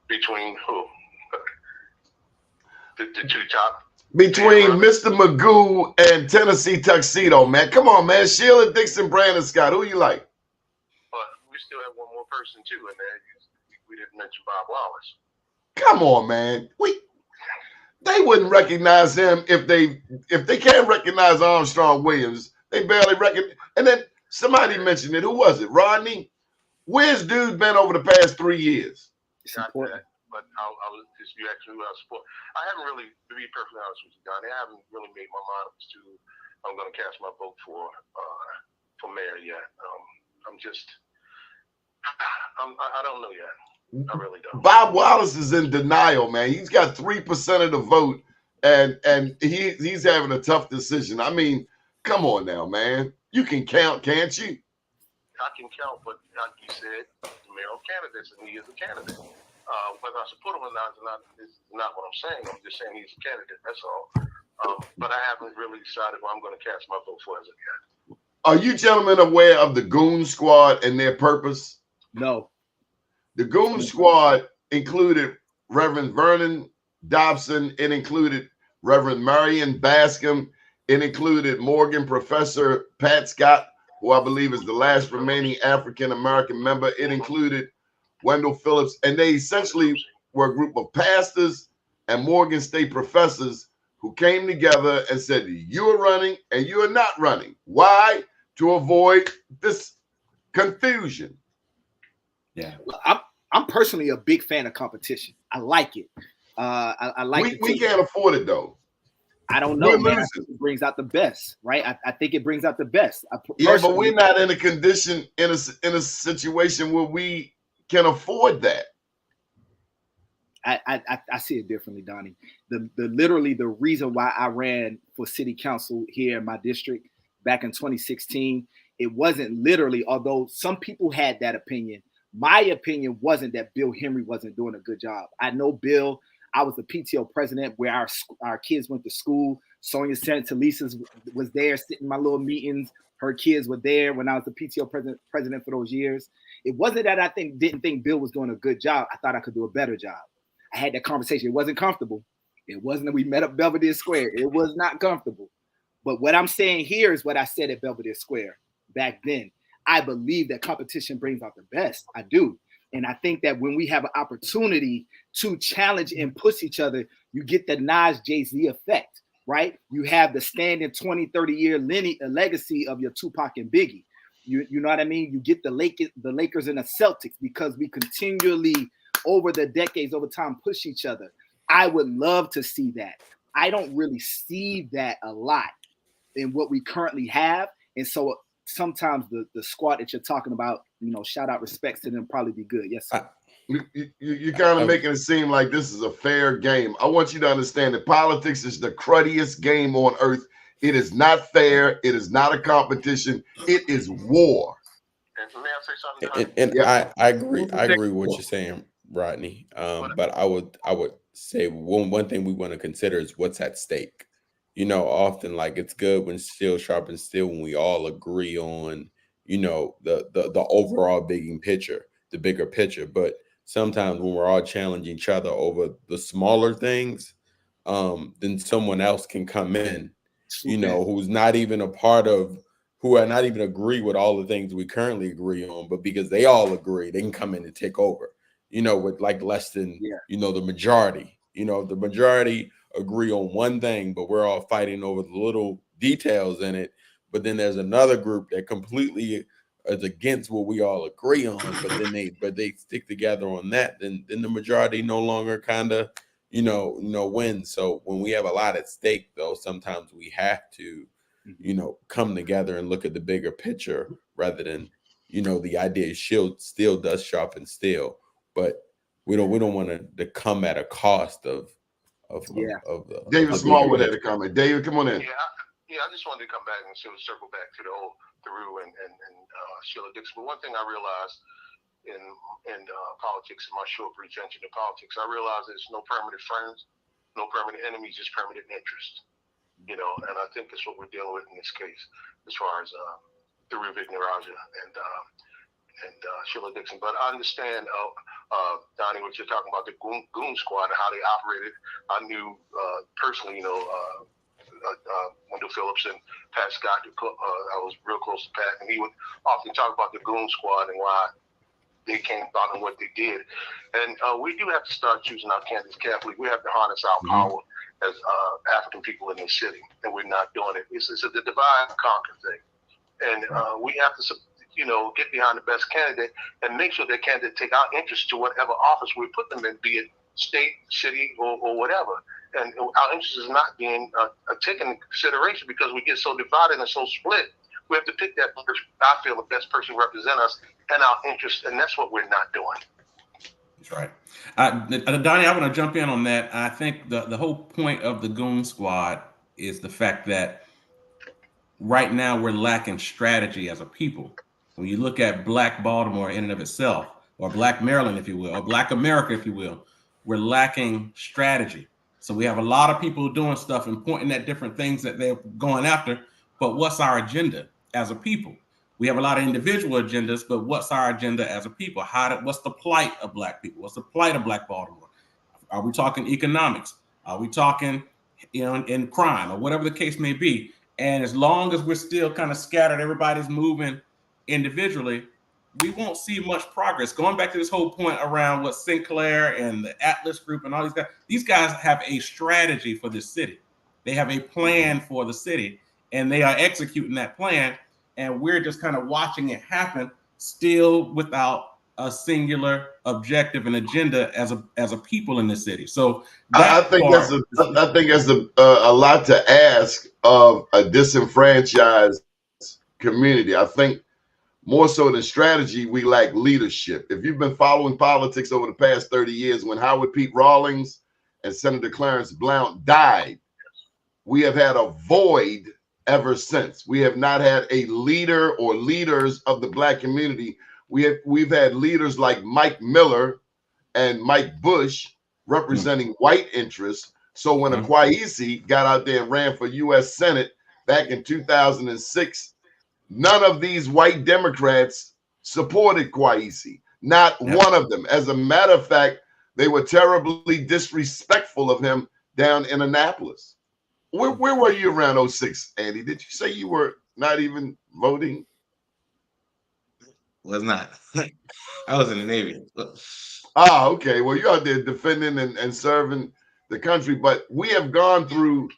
Between who? The two top? Between Mr. Magoo and Tennessee Tuxedo, man. Come on, man. Sheila Dixon, Brandon Scott. Who you like? But we still have one more person, too, in there. We didn't mention Bob Wallace. Come on, man. They wouldn't recognize him if they can't recognize Armstrong Williams. They barely recognize. And then somebody mentioned it. Who was it? Rodney? Where's dude been over the past 3 years? Not that, but I was just, you asked me who I support. I haven't really, to be perfectly honest with you, Donnie, I haven't really made my mind up as to I'm going to cast my vote for mayor yet. I don't know yet. I really don't. Bob Wallace is in denial, man. He's got 3% of the vote, and he's having a tough decision. I mean, come on now, man. You can count, can't you? I can count, but like you said, the mayoral candidates, and he is a candidate. Whether I support him or not is not what I'm saying. I'm just saying he's a candidate. That's all. But I haven't really decided who I'm going to cast my vote for as of yet. Are you gentlemen aware of the Goon Squad and their purpose? No. The Goon Squad included Reverend Vernon Dobson. It included Reverend Marion Bascom. It included Morgan Professor Pat Scott, who I believe is the last remaining African-American member. It included Wendell Phillips. And they essentially were a group of pastors and Morgan State professors who came together and said, you're running and you're not running. Why? To avoid this confusion. Yeah. I'm personally a big fan of competition. I like it. I like we can't afford it, though. I don't know, man. I think it brings out the best, right? I think it brings out the best. Yeah, but we're not in a condition, in a situation where we can afford that. I see it differently, Donnie. Literally the reason why I ran for city council here in my district back in 2016, it wasn't literally, although some people had that opinion, my opinion wasn't that Bill Henry wasn't doing a good job. I know Bill. I was the PTO president where our kids went to school. Sonia Santelisa's was there sitting in my little meetings. Her kids were there when I was the PTO president for those years. It wasn't that I didn't think Bill was doing a good job. I thought I could do a better job. I had that conversation. It wasn't comfortable. It wasn't that we met up Belvedere Square. It was not comfortable. But what I'm saying here is what I said at Belvedere Square back then. I believe that competition brings out the best. I do. And I think that when we have an opportunity to challenge and push each other, you get the Nas Jay-Z effect, right? You have the standing 20, 30-year legacy of your Tupac and Biggie. You know what I mean? You get the Lakers and the Celtics because we continually, over the decades, over time, push each other. I would love to see that. I don't really see that a lot in what we currently have. And so sometimes the squad that you're talking about, shout out respects to them, probably be good. Yes, sir. You're kind of making it seem like this is a fair game. I want you to understand that politics is the cruddiest game on earth. It is not fair. It is not a competition. It is war. And may I say something? And yeah. I agree. I agree with what you're saying, Rodney. But I would say one thing we want to consider is what's at stake. Often like it's good when steel sharpens steel when we all agree on, the overall the bigger picture. But sometimes when we're all challenging each other over the smaller things, then someone else can come in, who's not even a part of who are not even agree with all the things we currently agree on, but because they all agree, they can come in and take over, with like less than, the majority. The majority agree on one thing, but we're all fighting over the little details in it. But then there's another group that completely is against what we all agree on, but then they stick together on that, then the majority no longer kind of, wins. So when we have a lot at stake, though, sometimes we have to, come together and look at the bigger picture rather than, the idea is steel does sharpen steel, but we don't want to come at a cost of David Smallwood had a comment. David, come on in. Yeah, I just wanted to come back and sort of circle back to the old Theroux and Sheila Dixon. But one thing I realized in politics, in my short brief entry to politics, I realized there's no permanent friends, no permanent enemies, just permanent interest. And I think that's what we're dealing with in this case, as far as Theroux Vignaraja and Sheila Dixon. But I understand, Donnie, what you're talking about, the goon squad and how they operated. I knew personally, Wendell Phillips and Pat Scott. I was real close to Pat, and he would often talk about the goon squad and why they came about and what they did. And we do have to start choosing our candidates carefully. We have to harness our power as African people in this city, and we're not doing it. It's a divide and conquer thing. And we have to, get behind the best candidate and make sure that candidate take our interest to whatever office we put them in, be it state, city, or whatever. And our interest is not being taken into consideration because we get so divided and so split. We have to pick that person, I feel, the best person to represent us and our interests, and that's what we're not doing. That's right. Donnie, I want to jump in on that. I think the whole point of the goon squad is the fact that right now we're lacking strategy as a people. When you look at Black Baltimore in and of itself, or Black Maryland, if you will, or Black America, if you will, we're lacking strategy. So we have a lot of people doing stuff and pointing at different things that they're going after. But what's our agenda as a people? We have a lot of individual agendas, but what's our agenda as a people? What's the plight of Black people? What's the plight of Black Baltimore? Are we talking economics? Are we talking, in crime or whatever the case may be? And as long as we're still kind of scattered, everybody's moving individually, we won't see much progress. Going back to this whole point around what Sinclair and the Atlas Group and all these guys have a strategy for this city. They have a plan for the city, and they are executing that plan. And we're just kind of watching it happen, still without a singular objective and agenda as a people in the city. So I think that's a lot to ask of a disenfranchised community. I think more so than strategy, we lack leadership. If you've been following politics over the past 30 years, when Howard Pete Rawlings and Senator Clarence Blount died, we have had a void ever since. We have not had a leader or leaders of the Black community. We've had leaders like Mike Miller and Mike Bush representing white interests. So when Akwaisi got out there and ran for U.S. Senate back in 2006, none of these white Democrats supported Kwaisi. Not one of them. As a matter of fact, they were terribly disrespectful of him down in Annapolis. Where were you around 06, Andy? Did you say you were not even voting? Was not. I was in the Navy. Okay. Well, you're out there defending and serving the country, but we have gone through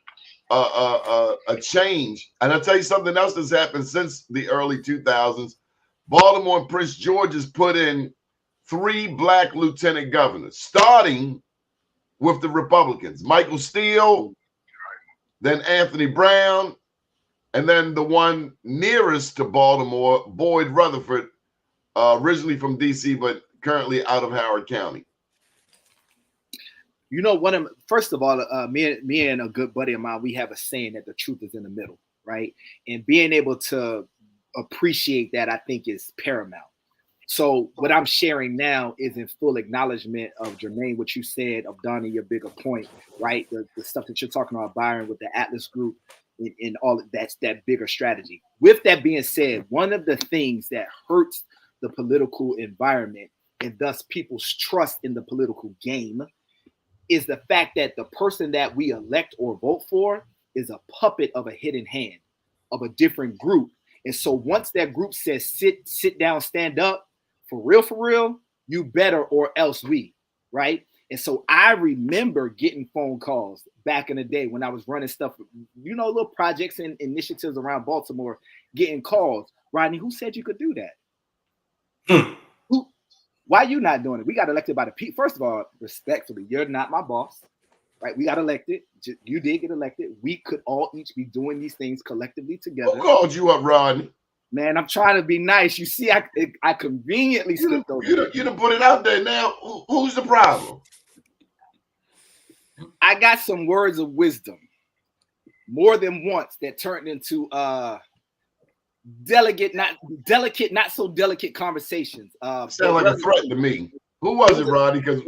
a change. And I'll tell you something else that's happened since the early 2000s. Baltimore and Prince George has put in 3 Black lieutenant governors, starting with the Republicans. Michael Steele, then Anthony Brown, and then the one nearest to Baltimore, Boyd Rutherford, originally from D.C., but currently out of Howard County. First of all, me and a good buddy of mine, we have a saying that the truth is in the middle, right? And being able to appreciate that, I think, is paramount. So what I'm sharing now is in full acknowledgement of Jermaine, what you said, of Donnie, your bigger point, right? The stuff that you're talking about, Byron, with the Atlas Group and all of that's that bigger strategy. With that being said, one of the things that hurts the political environment and thus people's trust in the political game is the fact that the person that we elect or vote for is a puppet of a hidden hand of a different group. And so once that group says sit down, stand up, for real, you better or else we, right? And so I remember getting phone calls back in the day when I was running stuff, little projects and initiatives around Baltimore, getting calls. Rodney, who said you could do that? Why you not doing it? We got elected by the people. First of all, respectfully, you're not my boss, right? We got elected. You did get elected. We could all each be doing these things collectively together. Who called you up, Rodney? Man, I'm trying to be nice. You see, I conveniently skipped over. You done put it out there now. Who's the problem? I got some words of wisdom more than once that turned into delicate, not so delicate conversations. Sound like a threat to me. Who was it, Rodney? Because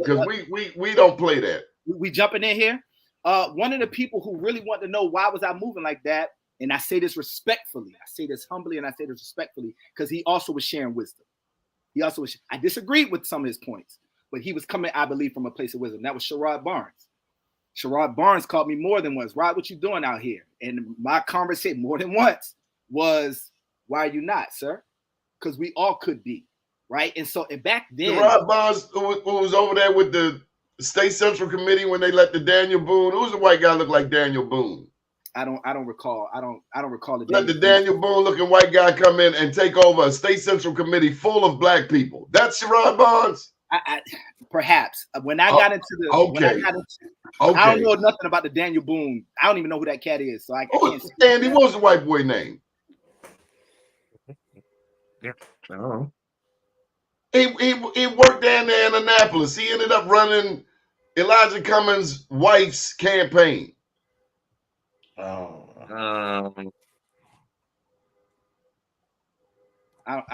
we don't play that. We jumping in here. One of the people who really wanted to know why was I moving like that, and I say this respectfully, I say this humbly, and I say this respectfully, because he also was sharing wisdom. I disagreed with some of his points, but he was coming, I believe, from a place of wisdom. That was Sherrod Barnes. Sherrod Barnes called me more than once. Rod, what you doing out here? And my conversation more than once was, why are you not, sir? Because we all could be, right? And so, and back then, Sherrod Barnes, who was over there with the State Central Committee when they let the Daniel Boone. Who's the white guy look like Daniel Boone? I don't recall. I don't recall the. Let the Daniel Boone looking white guy come in and take over a State Central Committee full of black people. That's Sherrod Barnes. Perhaps when I got into the I don't know nothing about the Daniel Boone. I don't even know who that cat is. So I can't. Andy, what was the white boy name? Yeah, I don't know. He worked down there in Annapolis. He ended up running Elijah Cummings' wife's campaign. I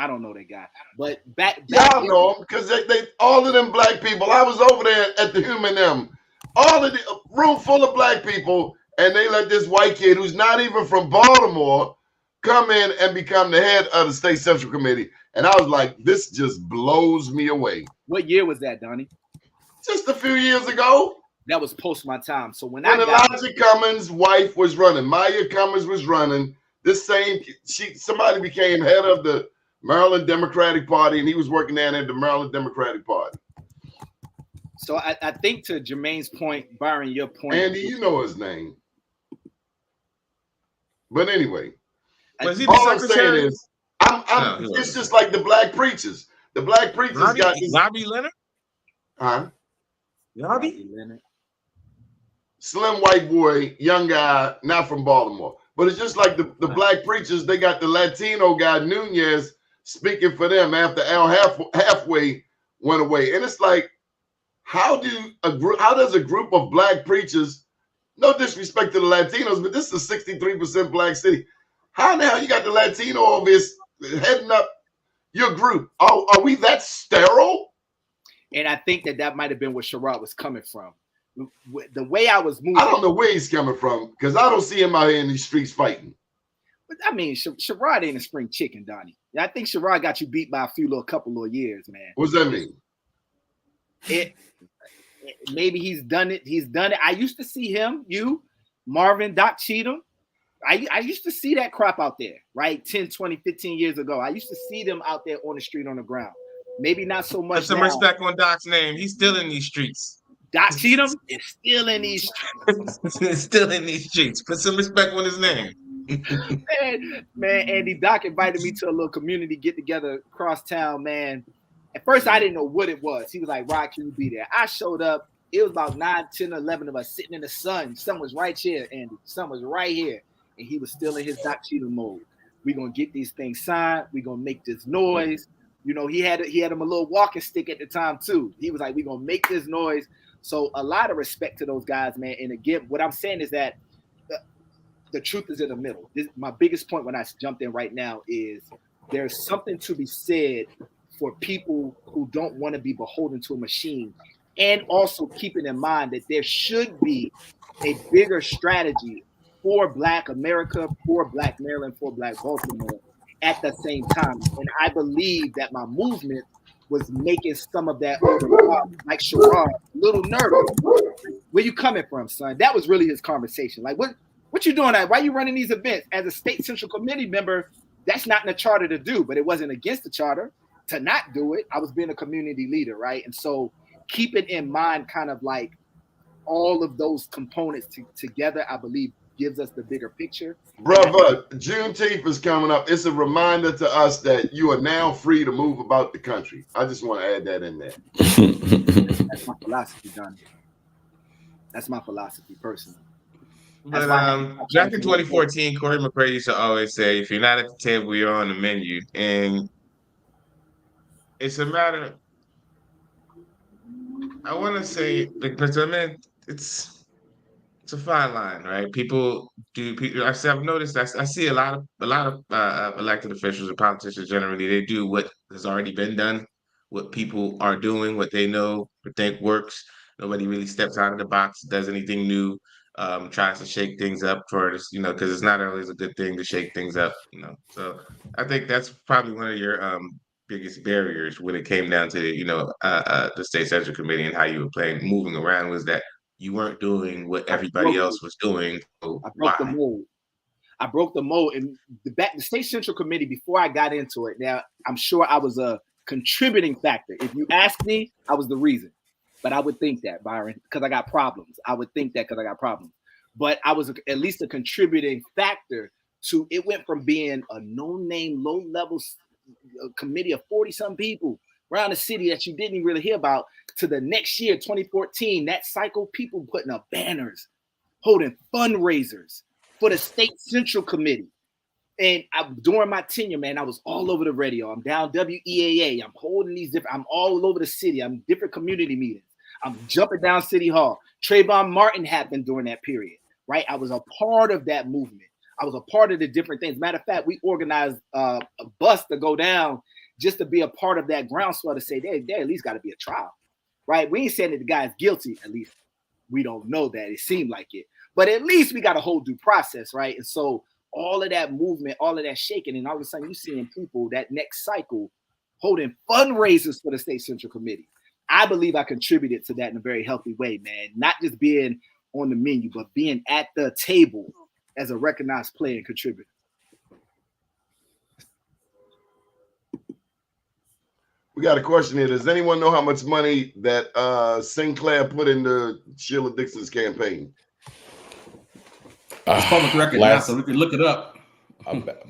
don't know that guy, but back y'all know him because they all of them black people. I was over there at the Human M, all of the room full of black people, and they let this white kid who's not even from Baltimore come in and become the head of the State Central Committee. And I was like, this just blows me away. What year was that, Donnie? Just a few years ago. That was post my time. So when Elijah Cummings' wife was running, Maya Cummings was running. Somebody became head of the Maryland Democratic Party, and he was working down at the Maryland Democratic Party. So I think to Jermaine's point, Byron, your point. Andy, you know his name. But anyway, was he all the I'm secretary? saying is, it's just like the black preachers. The black preachers got this. Robbie Leonard? Huh? Robbie? Slim white boy, young guy, not from Baltimore. But it's just like the black preachers, they got the Latino guy, Nunez, speaking for them after Al Halfway went away. And it's like, how does a group of black preachers, no disrespect to the Latinos, but this is a 63% black city. How now you got the Latino over here heading up your group? Are we that sterile? And I think that might have been where Sherrod was coming from. The way I was moving. I don't know where he's coming from because I don't see him out here in these streets fighting. But I mean, Sherrod ain't a spring chicken, Donnie. I think Sherrod got you beat by a couple of years, man. What's that mean? Maybe he's done it. He's done it. I used to see him, Marvin, Doc Cheatham. I used to see that crap out there, right? 10, 20, 15 years ago. I used to see them out there on the street, on the ground. Maybe not so much. Put some respect on Doc's name. He's still in these streets. Doc Cheatham is still in these streets. Still in these streets. Put some respect on his name. man, Andy, Doc invited me to a little community get-together across town, man. At first, I didn't know what it was. He was like, Rod, can you be there? I showed up. It was about 9, 10, 11 of us sitting in the sun. Sun was right here, Andy. Sun was right here. And he was still in his Doc Cheatham mode. We're going to get these things signed. We're going to make this noise. He had him a little walking stick at the time, too. He was like, we're going to make this noise. So a lot of respect to those guys, man. And again, what I'm saying is that the truth is in the middle. My biggest point when I jumped in right now is there's something to be said for people who don't want to be beholden to a machine, and also keeping in mind that there should be a bigger strategy for Black America, for Black Maryland, for Black Baltimore at the same time. And I believe that my movement was making some of that like Sherrod, a little nervous. Where you coming from, son? That was really his conversation. Like, what you doing? Why you running these events? As a State Central Committee member, That's not in the charter to do, but it wasn't against the charter to not do it. I was being a community leader, right? And so keeping in mind kind of like all of those components together, I believe gives us the bigger picture. Brother, Juneteenth is coming up. It's a reminder to us that you are now free to move about the country. I just want to add that in there. That's my philosophy, Doni. That's my philosophy, personally. But back in 2014, Corey McCray used to always say, if you're not at the table, you're on the menu. And it's a matter, I want to say, because I mean, it's a fine line, right? I've noticed that I see a lot of elected officials and politicians generally, they do what has already been done, what people are doing, what they know, what they think works. Nobody really steps out of the box, does anything new, tries to shake things up for this, because it's not always a good thing to shake things up, So I think that's probably one of your biggest barriers when it came down to the state central committee and how you were moving around, was that you weren't doing what everybody else was doing. So I broke the mold. I broke the mold. And the state central committee, before I got into it, now I'm sure I was a contributing factor. If you ask me, I was the reason. But I would think that, Byron, because I got problems. I would think that because I got problems. But I was at least a contributing factor to it. Went from being a no-name, low-level committee of 40-some people around the city that you didn't really hear about, to the next year, 2014, that cycle, people putting up banners, holding fundraisers for the state central committee. And during my tenure, man, I was all over the radio. I'm down WEAA. I'm holding these I'm all over the city. I'm different community meetings. I'm jumping down City Hall. Trayvon Martin happened during that period, right? I was a part of that movement. I was a part of the different things. Matter of fact, we organized a bus to go down just to be a part of that groundswell to say, there at least got to be a trial, right? We ain't saying that the guy's guilty. At least we don't know that. It seemed like it. But at least we got a whole due process, right? And so all of that movement, all of that shaking, and all of a sudden you seeing people that next cycle holding fundraisers for the state central committee. I believe I contributed to that in a very healthy way, man. Not just being on the menu, but being at the table as a recognized player and contributor. We got a question here. Does anyone know how much money that Sinclair put into Sheila Dixon's campaign? It's public record now, so we can look it up.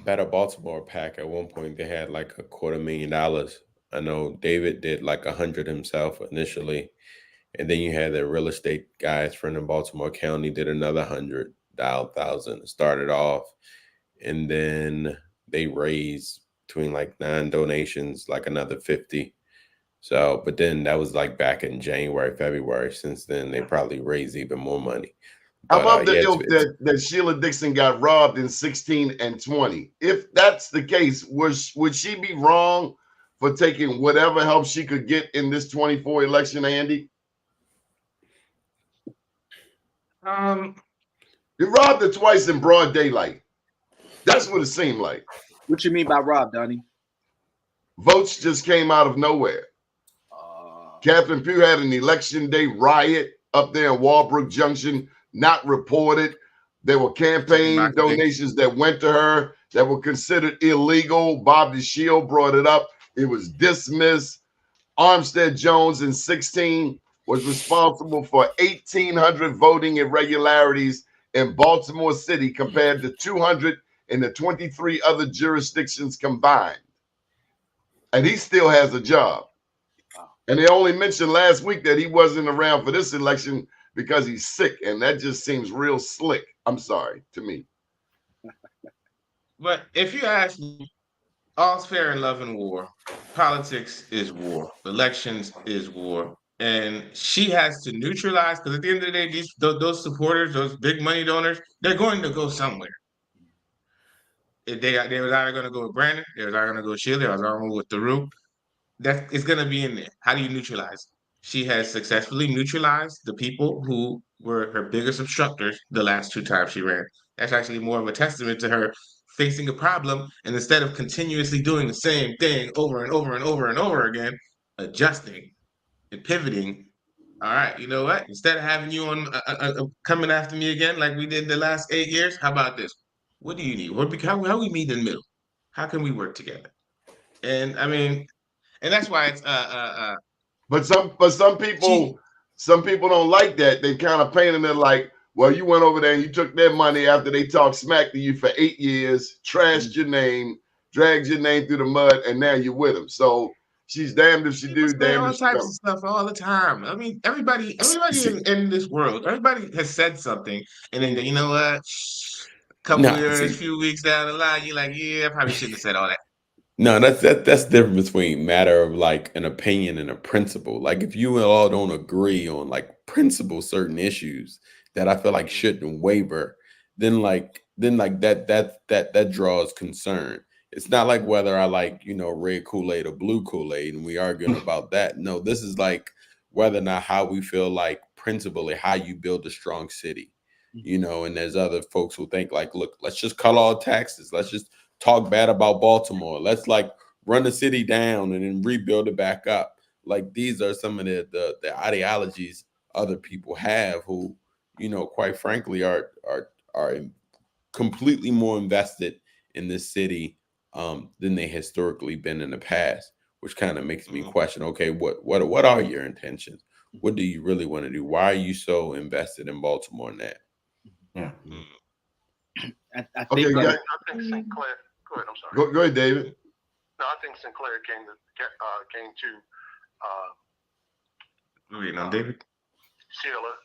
Better Baltimore PAC at one point, they had like $250,000. I know David did like 100 himself initially, and then you had the real estate guys from the Baltimore County did another 100,000. Started off, and then they raised between like 9 donations, like another 50. So, but then that was like back in January, February. Since then, they probably raised even more money. How about the ilk that Sheila Dixon got robbed in 16 and 20? If that's the case, would she be wrong for taking whatever help she could get in this 24 election, Andy? You robbed her twice in broad daylight. That's what it seemed like. What you mean by robbed, Doni? Votes just came out of nowhere. Catherine Pugh had an election day riot up there in Walbrook Junction, not reported. There were campaign donations that went to her that were considered illegal. Bob DeShield brought it up. It was dismissed. Armstead Jones in 16 was responsible for 1,800 voting irregularities in Baltimore City compared to 200 in the 23 other jurisdictions combined. And he still has a job. And they only mentioned last week that he wasn't around for this election because he's sick. And that just seems real slick. I'm sorry, to me. But if you ask me, all's fair in love and war. Politics is war. Elections is war. And she has to neutralize, because at the end of the day, those supporters, those big money donors, they're going to go somewhere. If they was either going to go with Brandon, they was either going to go with Sheila, they was going to go with Theroux. That is going to be in there. How do you neutralize? She has successfully neutralized the people who were her biggest obstructors the last 2 times she ran. That's actually more of a testament to her facing a problem, and instead of continuously doing the same thing over and over and over and over again, adjusting and pivoting. All right, you know what? Instead of having you on coming after me again like we did the last 8 years, how about this? What do you need? How we meet in the middle? How can we work together? And I mean, and that's why it's But some people don't like that. They kind of painting it like, well, you went over there and you took their money after they talked smack to you for 8 years, trashed your name, dragged your name through the mud, and now you're with them. So she's damned if she do, damned all if she types don't. of stuff all the time. I mean, everybody in this world, everybody has said something, and then you know what? A few weeks down the line, you're like, yeah, I probably shouldn't have said all that. No, that's the difference between matter of like an opinion and a principle. Like if you all don't agree on like principle certain issues that I feel like shouldn't waver, then that draws concern. It's not like whether I like, red Kool-Aid or blue Kool-Aid and we arguing about that. No, this is like whether or not how we feel like principally how you build a strong city. And there's other folks who think like, look, let's just cut all taxes. Let's just talk bad about Baltimore. Let's like run the city down and then rebuild it back up. Like these are some of the ideologies other people have who, quite frankly, are completely more invested in this city than they historically been in the past, which kind of makes me question, okay, what are your intentions? What do you really want to do? Why are you so invested in Baltimore now? Yeah. I Okay, think, I think Sinclair. Go ahead. I'm sorry. Go ahead, David. No, I think Sinclair came to David. Sheila.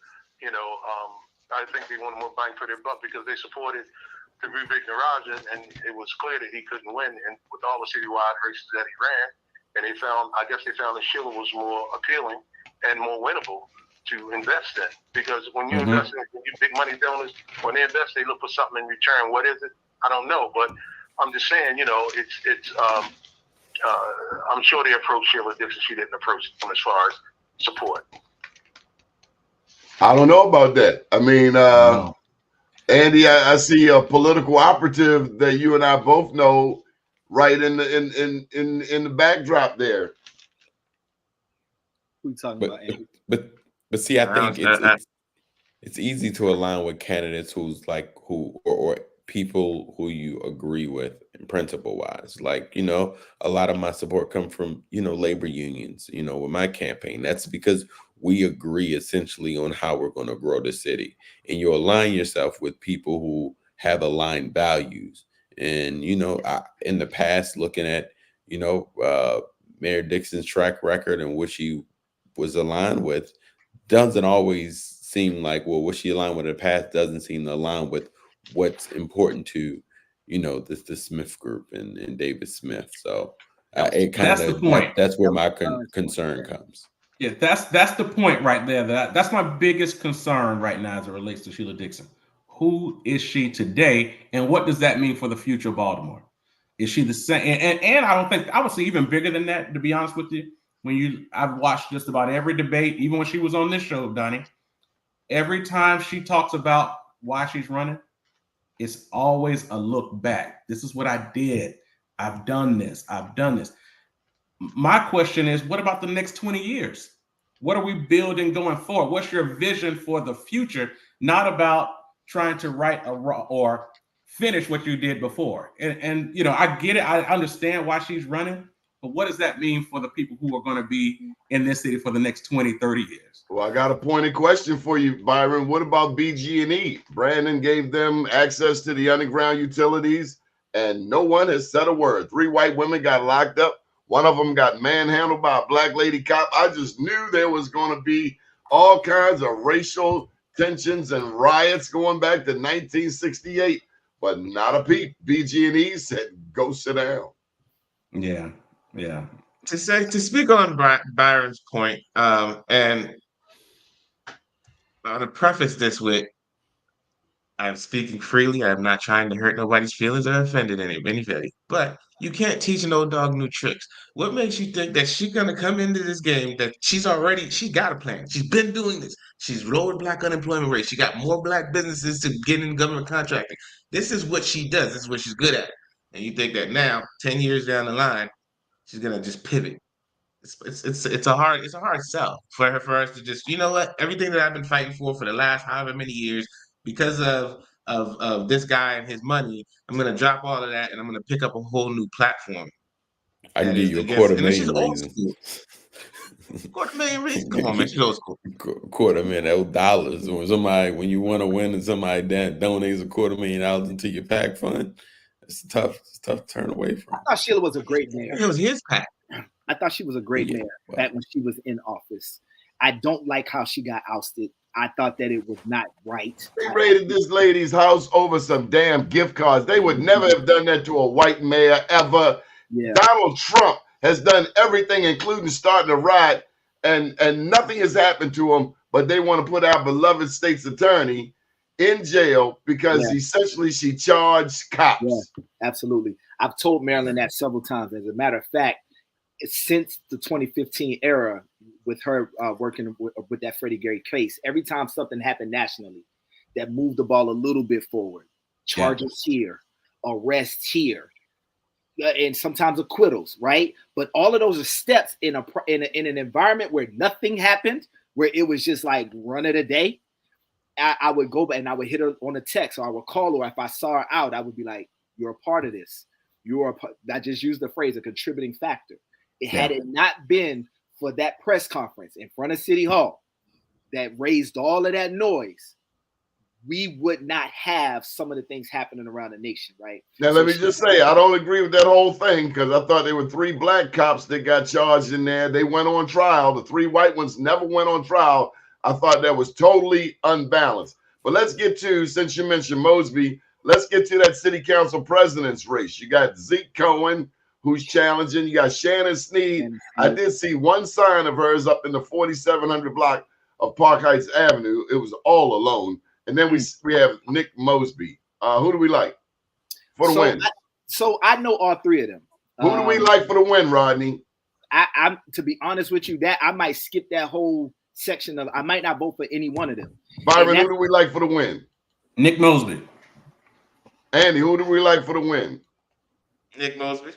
I think they wanted more bang for their buck because they supported the Rubik Naraja, and it was clear that he couldn't win. And with all the citywide races that he ran, and I guess they found that Sheila was more appealing and more winnable to invest in. Because when you invest in big money donors, when they invest, they look for something in return. What is it? I don't know, but I'm just saying, I'm sure they approached Sheila Dixon. She didn't approach them as far as support. I don't know about that. I mean, Andy, I see a political operative that you and I both know right in the backdrop there. Who you talking about, Andy? But see, I think it's easy to align with candidates or people who you agree with in principle wise. Like, a lot of my support come from, labor unions, with my campaign. That's because we agree essentially on how we're going to grow the city. And you align yourself with people who have aligned values. And, in the past, looking at, Mayor Dixon's track record and what she was aligned with, doesn't always seem like, well, what she aligned with in the past doesn't seem to align with what's important to, the Smith group and David Smith. So it kind of, that's where my concern comes. Yeah, that's the point right there. That's my biggest concern right now as it relates to Sheila Dixon. Who is she today, and what does that mean for the future of Baltimore? Is she the same? And I don't think I would say even bigger than that. To be honest with you, I've watched just about every debate, even when she was on this show, Doni. Every time she talks about why she's running, it's always a look back. This is what I did. I've done this. I've done this. My question is, what about the next 20 years? What are we building going forward? What's your vision for the future? Not about trying to right or finish what you did before. And I get it. I understand why she's running. But what does that mean for the people who are going to be in this city for the next 20, 30 years? Well, I got a pointed question for you, Byron. What about BG&E? Brandon gave them access to the underground utilities, and no one has said a word. 3 white women got locked up. One of them got manhandled by a black lady cop. I just knew there was going to be all kinds of racial tensions and riots going back to 1968, but not a peep. BG&E said, go sit down. Yeah. To speak on Byron's point, and I want to preface this with, I'm speaking freely. I'm not trying to hurt nobody's feelings or offended anybody. But you can't teach an old dog new tricks. What makes you think that she's gonna come into this game that she got a plan? She's been doing this. She's lowered black unemployment rate. She got more black businesses to get in government contracting. This is what she does. This is what she's good at. And you think that now, 10 years down the line, she's gonna just pivot. It's a hard sell for us to just, you know what, everything that I've been fighting for the last however many years, because of of this guy and his money. I'm gonna drop all of that and I'm gonna pick up a whole new platform. I can give you $250,000 reasons. $250,000 reasons. Come on, man, she's old school. $250,000 dollars. When you want to win and somebody donates $250,000 into your PAC fund, it's tough to turn away from. I thought Sheila was a great mayor. It was his PAC. I thought she was a great mayor back when she was in office. I don't like how she got ousted. I thought that it was not right. They raided this lady's house over some damn gift cards. They would never have done that to a white mayor ever. Yeah. Donald Trump has done everything, including starting a riot, and nothing has happened to him, but they want to put our beloved state's attorney in jail because essentially she charged cops. Yeah, absolutely. I've told Marilyn that several times. As a matter of fact, since the 2015 era, with her working with that Freddie Gray case, every time something happened nationally that moved the ball a little bit forward, charges here, arrests here, and sometimes acquittals, right? But all of those are steps in an environment where nothing happened, where it was just like run of the day. I would go back and I would hit her on a text, or I would call her. If I saw her out, I would be like, "You're a part of this. I just used the phrase a contributing factor." Had it not been for that press conference in front of City Hall that raised all of that noise, we would not have some of the things happening around the nation, right? Now, let me just say, I don't agree with that whole thing because I thought there were 3 black cops that got charged in there. They went on trial. The 3 white ones never went on trial. I thought that was totally unbalanced. But let's get to, since you mentioned Mosby, let's get to that city council president's race. You got Zeke Cohen, who's challenging. You got Shannon Sneed. I did see one sign of hers up in the 4700 block of Park Heights Avenue. It was all alone. And then we have Nick Mosby. Who do we like for the win? I know all 3 of them. Who do we like for the win, Rodney? I'm to be honest with you, that I might skip that whole section of. I might not vote for any one of them. Byron, who do we like for the win? Nick Mosby. Andy, who do we like for the win? Nick Mosby.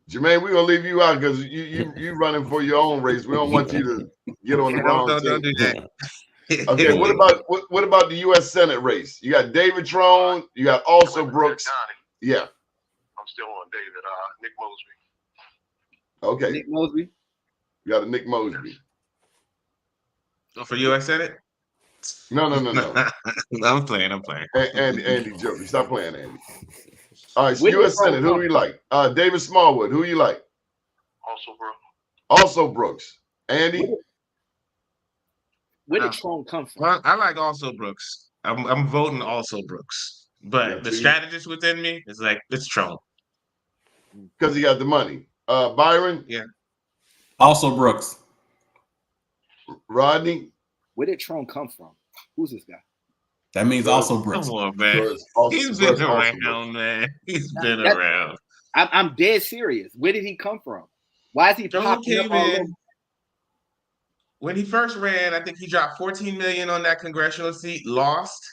Jermaine, we're gonna leave you out because you running for your own race. We don't want you to get on the wrong team. Don't do that. Okay, what about the U.S. Senate race? You got David Trone, you got also Brooks. Yeah. I'm still on David. Nick Mosby. Okay. Nick Mosby. You got a Nick Mosby. Oh, for U.S. Senate? No. I'm playing. Andy Joby. Stop playing, Andy. All right, so U.S. Senate, who do we like? David Smallwood, who you like? Also Brooks. Andy? Where did Trump come from? Well, I like also Brooks. I'm voting also Brooks. But the strategist within me is like, it's Trump. Because he got the money. Byron? Yeah. Also Brooks. Rodney? Where did Trump come from? Who's this guy? That means also Brooks. Come on, man. He's been around, man. He's been around. I'm dead serious. Where did he come from? Why is he popping up all over? When he first ran, I think he dropped $14 million on that congressional seat, lost,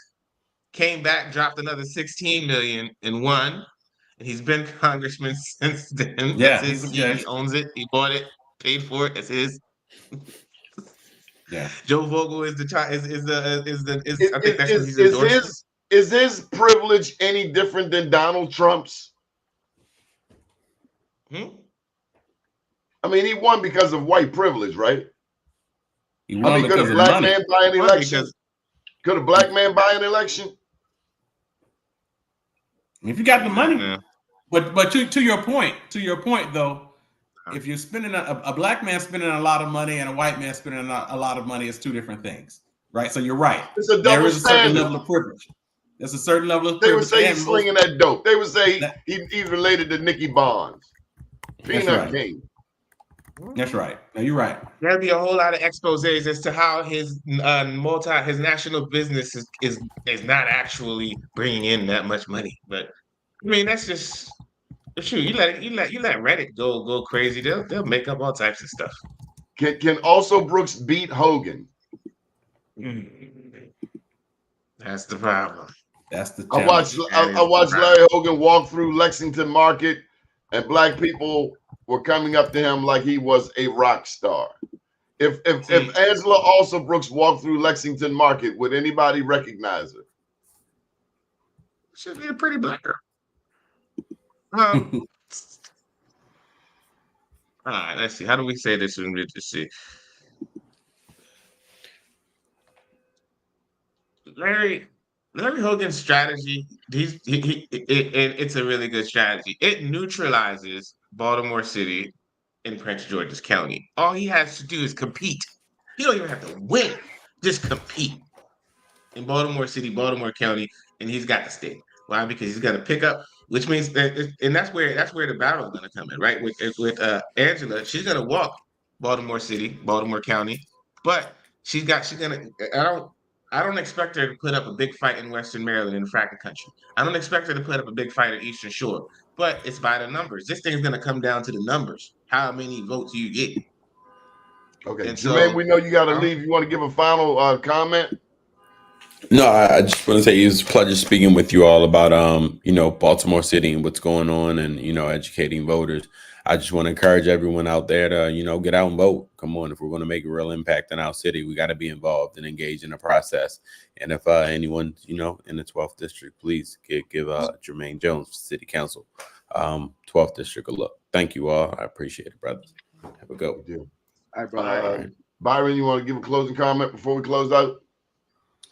came back, dropped another $16 million and won. And he's been congressman since then. Yeah, he owns it. He bought it, paid for it. It's his. Yeah. Joe Vogel is I think that's what he's endorsing. Is his privilege any different than Donald Trump's? I mean, he won because of white privilege, right? He won because could a black man buy an election? Could a black man buy an election? If you got the money, but to your point though, if you're spending a black man spending a lot of money and a white man spending a lot of money, it's 2 different things, right? So you're right. There is a certain level of privilege. There's a certain level of privilege. They would say he's slinging that dope. They would say he's related to Nicky Barnes, Peanut King. That's right. No, you're right. There'll be a whole lot of exposés as to how his national business is not actually bringing in that much money. But I mean, that's just. Shoot, you let Reddit go crazy. They'll make up all types of stuff. Can also Brooks beat Hogan? That's the problem. That's the. I watched Larry Hogan walk through Lexington Market, and black people were coming up to him like he was a rock star. If Angela also Brooks walked through Lexington Market, would anybody recognize her? Should be a pretty black girl. All right, let's see. How do we say this? Let's see. Larry Hogan's strategy, it's a really good strategy. It neutralizes Baltimore City and Prince George's County. All he has to do is compete. He don't even have to win, just compete in Baltimore City, Baltimore County, and he's got to stay. Why? Because he's got to pick up, which means that, and that's where the battle is going to come in, right? With Angela, she's going to walk Baltimore City, Baltimore County, but she's gonna. I don't expect her to put up a big fight in Western Maryland in the fracking country. I don't expect her to put up a big fight at Eastern Shore, but it's by the numbers. This thing's going to come down to the numbers. How many votes you get? Okay, And Jermaine, so, we know you got to leave. You want to give a final comment? No, I just want to say it was a pleasure speaking with you all about Baltimore City and what's going on and educating voters. I just want to encourage everyone out there to get out and vote. Come on, if we're going to make a real impact in our city, we got to be involved and engaged in the process. And if anyone in the 12th district, please give Jermaine Jones, City Council, 12th district a look. Thank you all. I appreciate it, brothers. Have a good one. All right, brother. All right. Byron, you want to give a closing comment before we close out?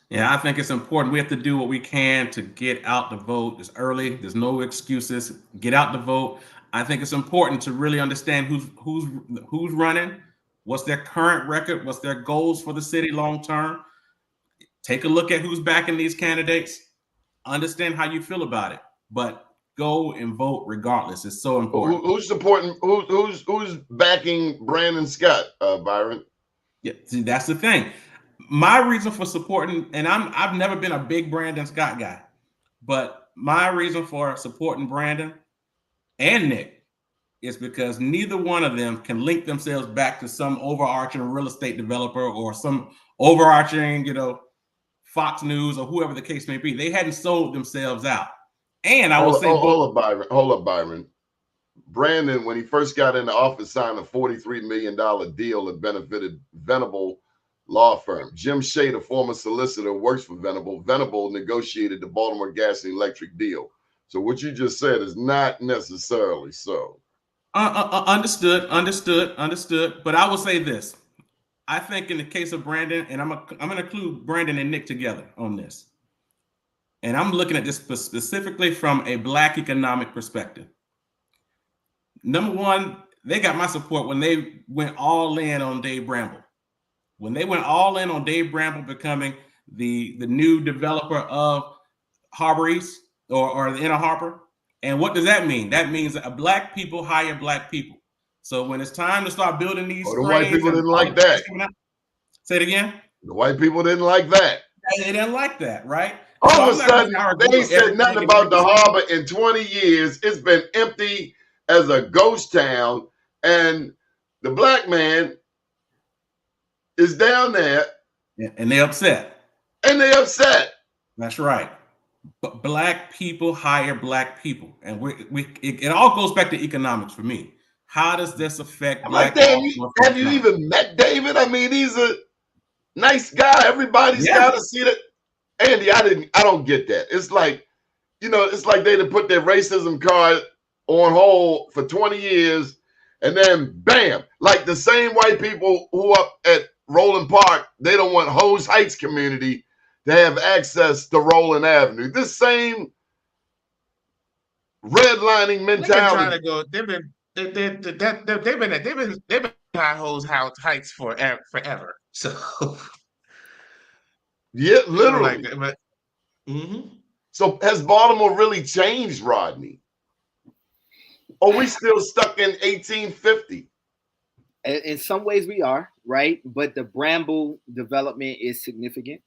Yeah, I think it's important. We have to do what we can to get out the vote. It's early. There's no excuses. Get out the vote. I think it's important to really understand who's running, what's their current record, what's their goals for the city long term. Take a look at who's backing these candidates. Understand how you feel about it, but go and vote regardless. It's so important. Who's supporting? Who's backing Brandon Scott, Byron? Yeah, see, that's the thing. My reason for supporting, and I've never been a big Brandon Scott guy, but my reason for supporting Brandon and Nick is because neither one of them can link themselves back to some overarching real estate developer or some overarching, Fox News or whoever the case may be. They hadn't sold themselves out. And I will say, hold up, Byron. Brandon, when he first got into office, signed a $43 million deal that benefited Venable law firm. Jim Shea, the former solicitor, works for Venable. Venable negotiated the Baltimore Gas and Electric deal. So what you just said is not necessarily so. Understood. But I will say this. I think in the case of Brandon, and I'm going to include Brandon and Nick together on this. And I'm looking at this specifically from a Black economic perspective. Number one, they got my support when they went all in on Dave Bramble. When they went all in on Dave Bramble becoming the new developer of Harbor East or the Inner Harbor. And what does that mean? That means that Black people hire Black people. So when it's time to start building these, the white people didn't like that. Say it again. The white people didn't like that. They didn't like that, right? All of a sudden, they said nothing about the harbor in 20 years. It's been empty as a ghost town, and the Black man is down there, and they're upset. That's right. But Black people hire Black people, and it all goes back to economics for me. How does this affect Black people? Have you even met David? I mean, he's a nice guy. Everybody's got to see that. Andy, I don't get that. It's like, it's like they put their racism card on hold for 20 years, and then bam, like the same white people who up at Roland Park, they don't want Hose Heights community to have access to Roland Avenue. This same redlining mentality. They've been at Hose Heights forever. So yeah, literally. So has Baltimore really changed, Rodney? Or we still stuck in 1850? In some ways we are, right? But the Bramble development is significant.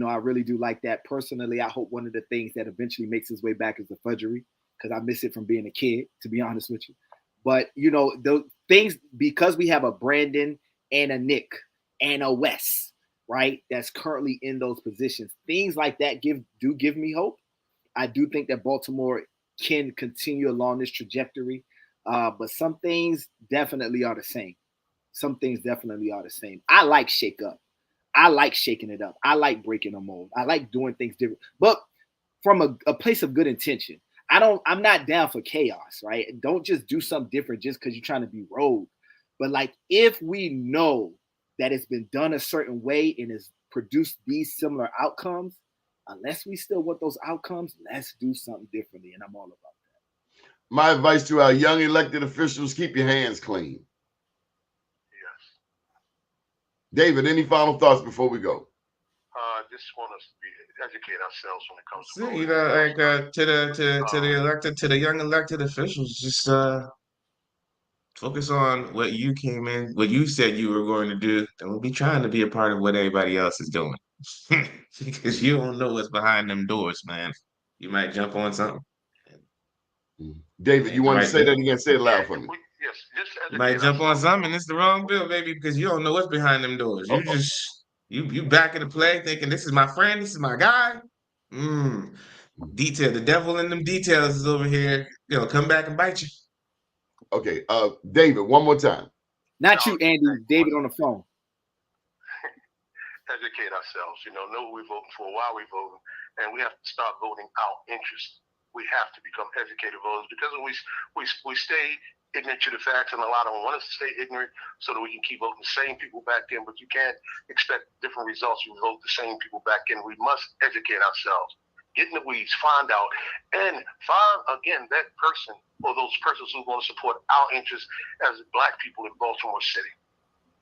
I really do like that. Personally, I hope one of the things that eventually makes its way back is the fudgery, because I miss it from being a kid, to be honest with you. But, the things, because we have a Brandon and a Nick and a Wes, right, that's currently in those positions, things like that do give me hope. I do think that Baltimore can continue along this trajectory, but some things definitely are the same. some things definitely are the same. I like shake up. I like shaking it up. I like breaking a mold. I like doing things different, but from a place of good intention. I'm not down for chaos, right? Don't just do something different just because you're trying to be rogue. But like, if we know that it's been done a certain way and has produced these similar outcomes, unless we still want those outcomes, let's do something differently. And I'm all about that. My advice to our young elected officials, keep your hands clean. Yes. David, any final thoughts before we go? Just want us to educate ourselves when it comes to So, voting. to the young elected officials, just focus on what you came in, what you said you were going to do. Don't be trying to be a part of what everybody else is doing, because you don't know what's behind them doors, man. You might jump on something. David, you want to say that again? Say it loud for me. Yes, just You might jump on something, and it's the wrong bill, baby, because you don't know what's behind them doors. You just you back in the play, thinking this is my friend, this is my guy. Detail, the devil in them details is over here. Come back and bite you. Okay, David, one more time. Not you, Andy. David on the phone. Educate ourselves. Know who we're voting for, why we're voting, and we have to start voting our interests. We have to become educated voters, because we stay ignorant to the facts, and a lot of them want us to stay ignorant so that we can keep voting the same people back in. But you can't expect different results. You vote the same people back in. We must educate ourselves. Get in the weeds, find out, and find, again, that person or those persons who want to support our interests as Black people in Baltimore City.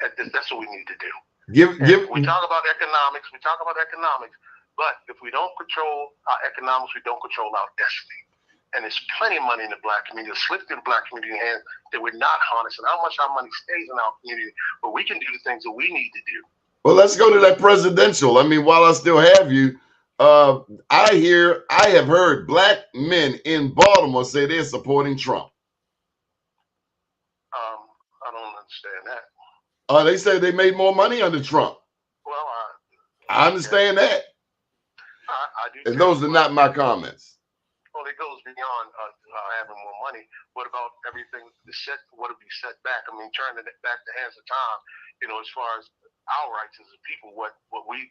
That's what we need to do. We talk about economics, but if we don't control our economics, we don't control our destiny. And there's plenty of money in the Black community, slipped in the Black community hands that we're not harnessing. How much our money stays in our community, but we can do the things that we need to do. Well, let's go to that presidential. I mean, while I still have you, I have heard Black men in Baltimore say they're supporting Trump. I don't understand that. They say they made more money under Trump. Well, I understand that. I do. And those are not my comments. Well, it goes beyond having more money. What about everything what would be set back? I mean, turning it back the hands of time, as far as our rights as a people, what we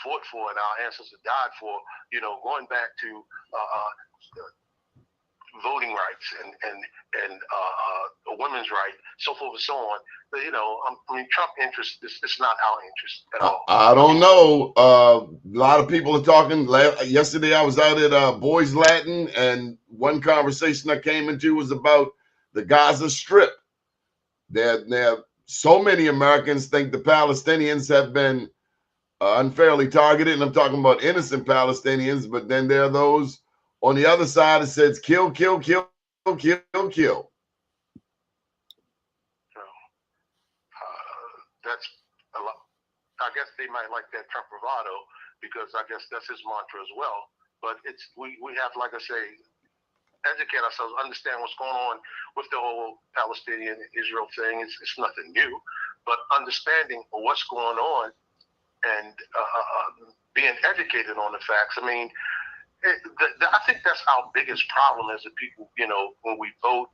fought for and our ancestors died for, going back to voting rights and a women's right, so forth and so on. But, I mean, Trump interest, it's not our interest at all. I don't know. A lot of people are talking. Yesterday, I was out at Boys Latin, and one conversation I came into was about the Gaza Strip. There so many Americans think the Palestinians have been unfairly targeted, and I'm talking about innocent Palestinians, but then there are those on the other side that says kill, kill, kill, kill, kill. That's a lot. I guess they might like that Trump bravado, because I guess that's his mantra as well. But we have, like I say, educate ourselves, understand what's going on with the whole Palestinian-Israel thing. It's nothing new, but understanding what's going on and being educated on the facts. I mean, I think that's our biggest problem as a people, when we vote,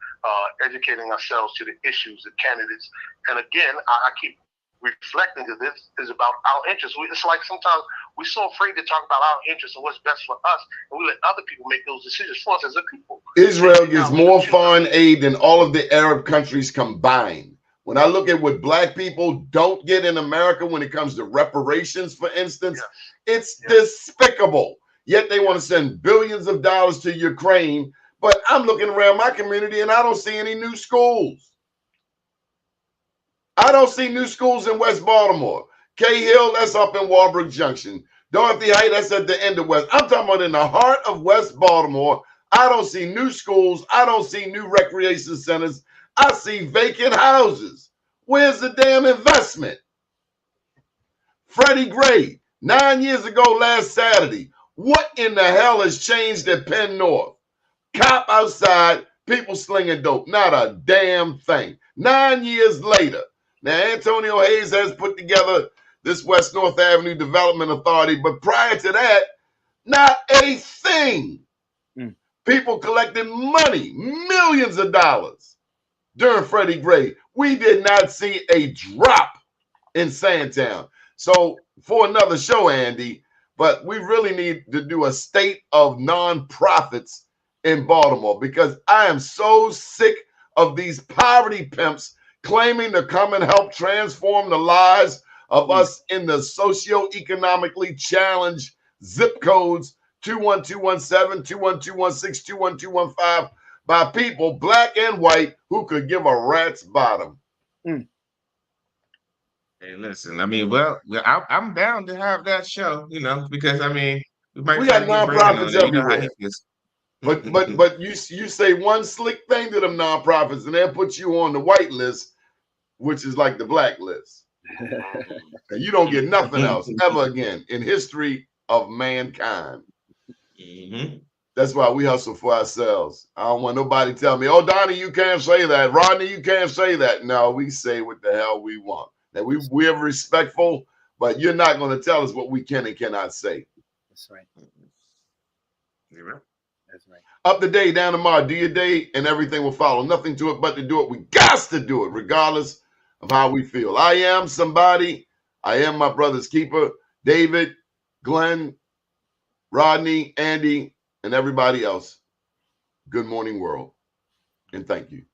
educating ourselves to the issues, the candidates. And again, I keep reflecting that this is about our interests. It's like sometimes we're so afraid to talk about our interests and what's best for us, and we let other people make those decisions for us as a people. Israel gets more foreign aid than all of the Arab countries combined. When I look at what Black people don't get in America when it comes to reparations, for instance, it's despicable. Yet they want to send billions of dollars to Ukraine. But I'm looking around my community and I don't see any new schools. I don't see new schools in West Baltimore. Cahill, that's up in Walbrook Junction. Dorothy Heights, that's at the end of West. I'm talking about in the heart of West Baltimore. I don't see new schools. I don't see new recreation centers. I see vacant houses. Where's the damn investment? Freddie Gray, 9 years ago last Saturday. What in the hell has changed at Penn North? Cop outside, people slinging dope. Not a damn thing. 9 years later. Now, Antonio Hayes has put together this West North Avenue Development Authority, but prior to that, not a thing. People collected money, millions of dollars during Freddie Gray. We did not see a drop in Sandtown. So for another show, Andy, but we really need to do a state of nonprofits in Baltimore, because I am so sick of these poverty pimps claiming to come and help transform the lives of us in the socioeconomically challenged zip codes 21217, 21216, 21215 by people, black and white, who could give a rat's bottom. Hey, listen, I mean, well, I'm down to have that show, you know, because I mean, we might We try got to get Brandon on nonprofits there. You know how he everywhere. feels. But you say one slick thing to them nonprofits, and they'll put you on the white list, which is like the black list. And you don't get nothing else ever again in history of mankind. That's why we hustle for ourselves. I don't want nobody to tell me, oh, Donnie, you can't say that. Rodney, you can't say that. No, we say what the hell we want. That we're respectful, but you're not going to tell us what we can and cannot say. That's right. That's right. Up the day, down tomorrow, do your day, and everything will follow. Nothing to it but to do it. We got to do it, regardless of how we feel. I am somebody. I am my brother's keeper. David, Glenn, Rodney, Andy, and everybody else. Good morning, world. And thank you.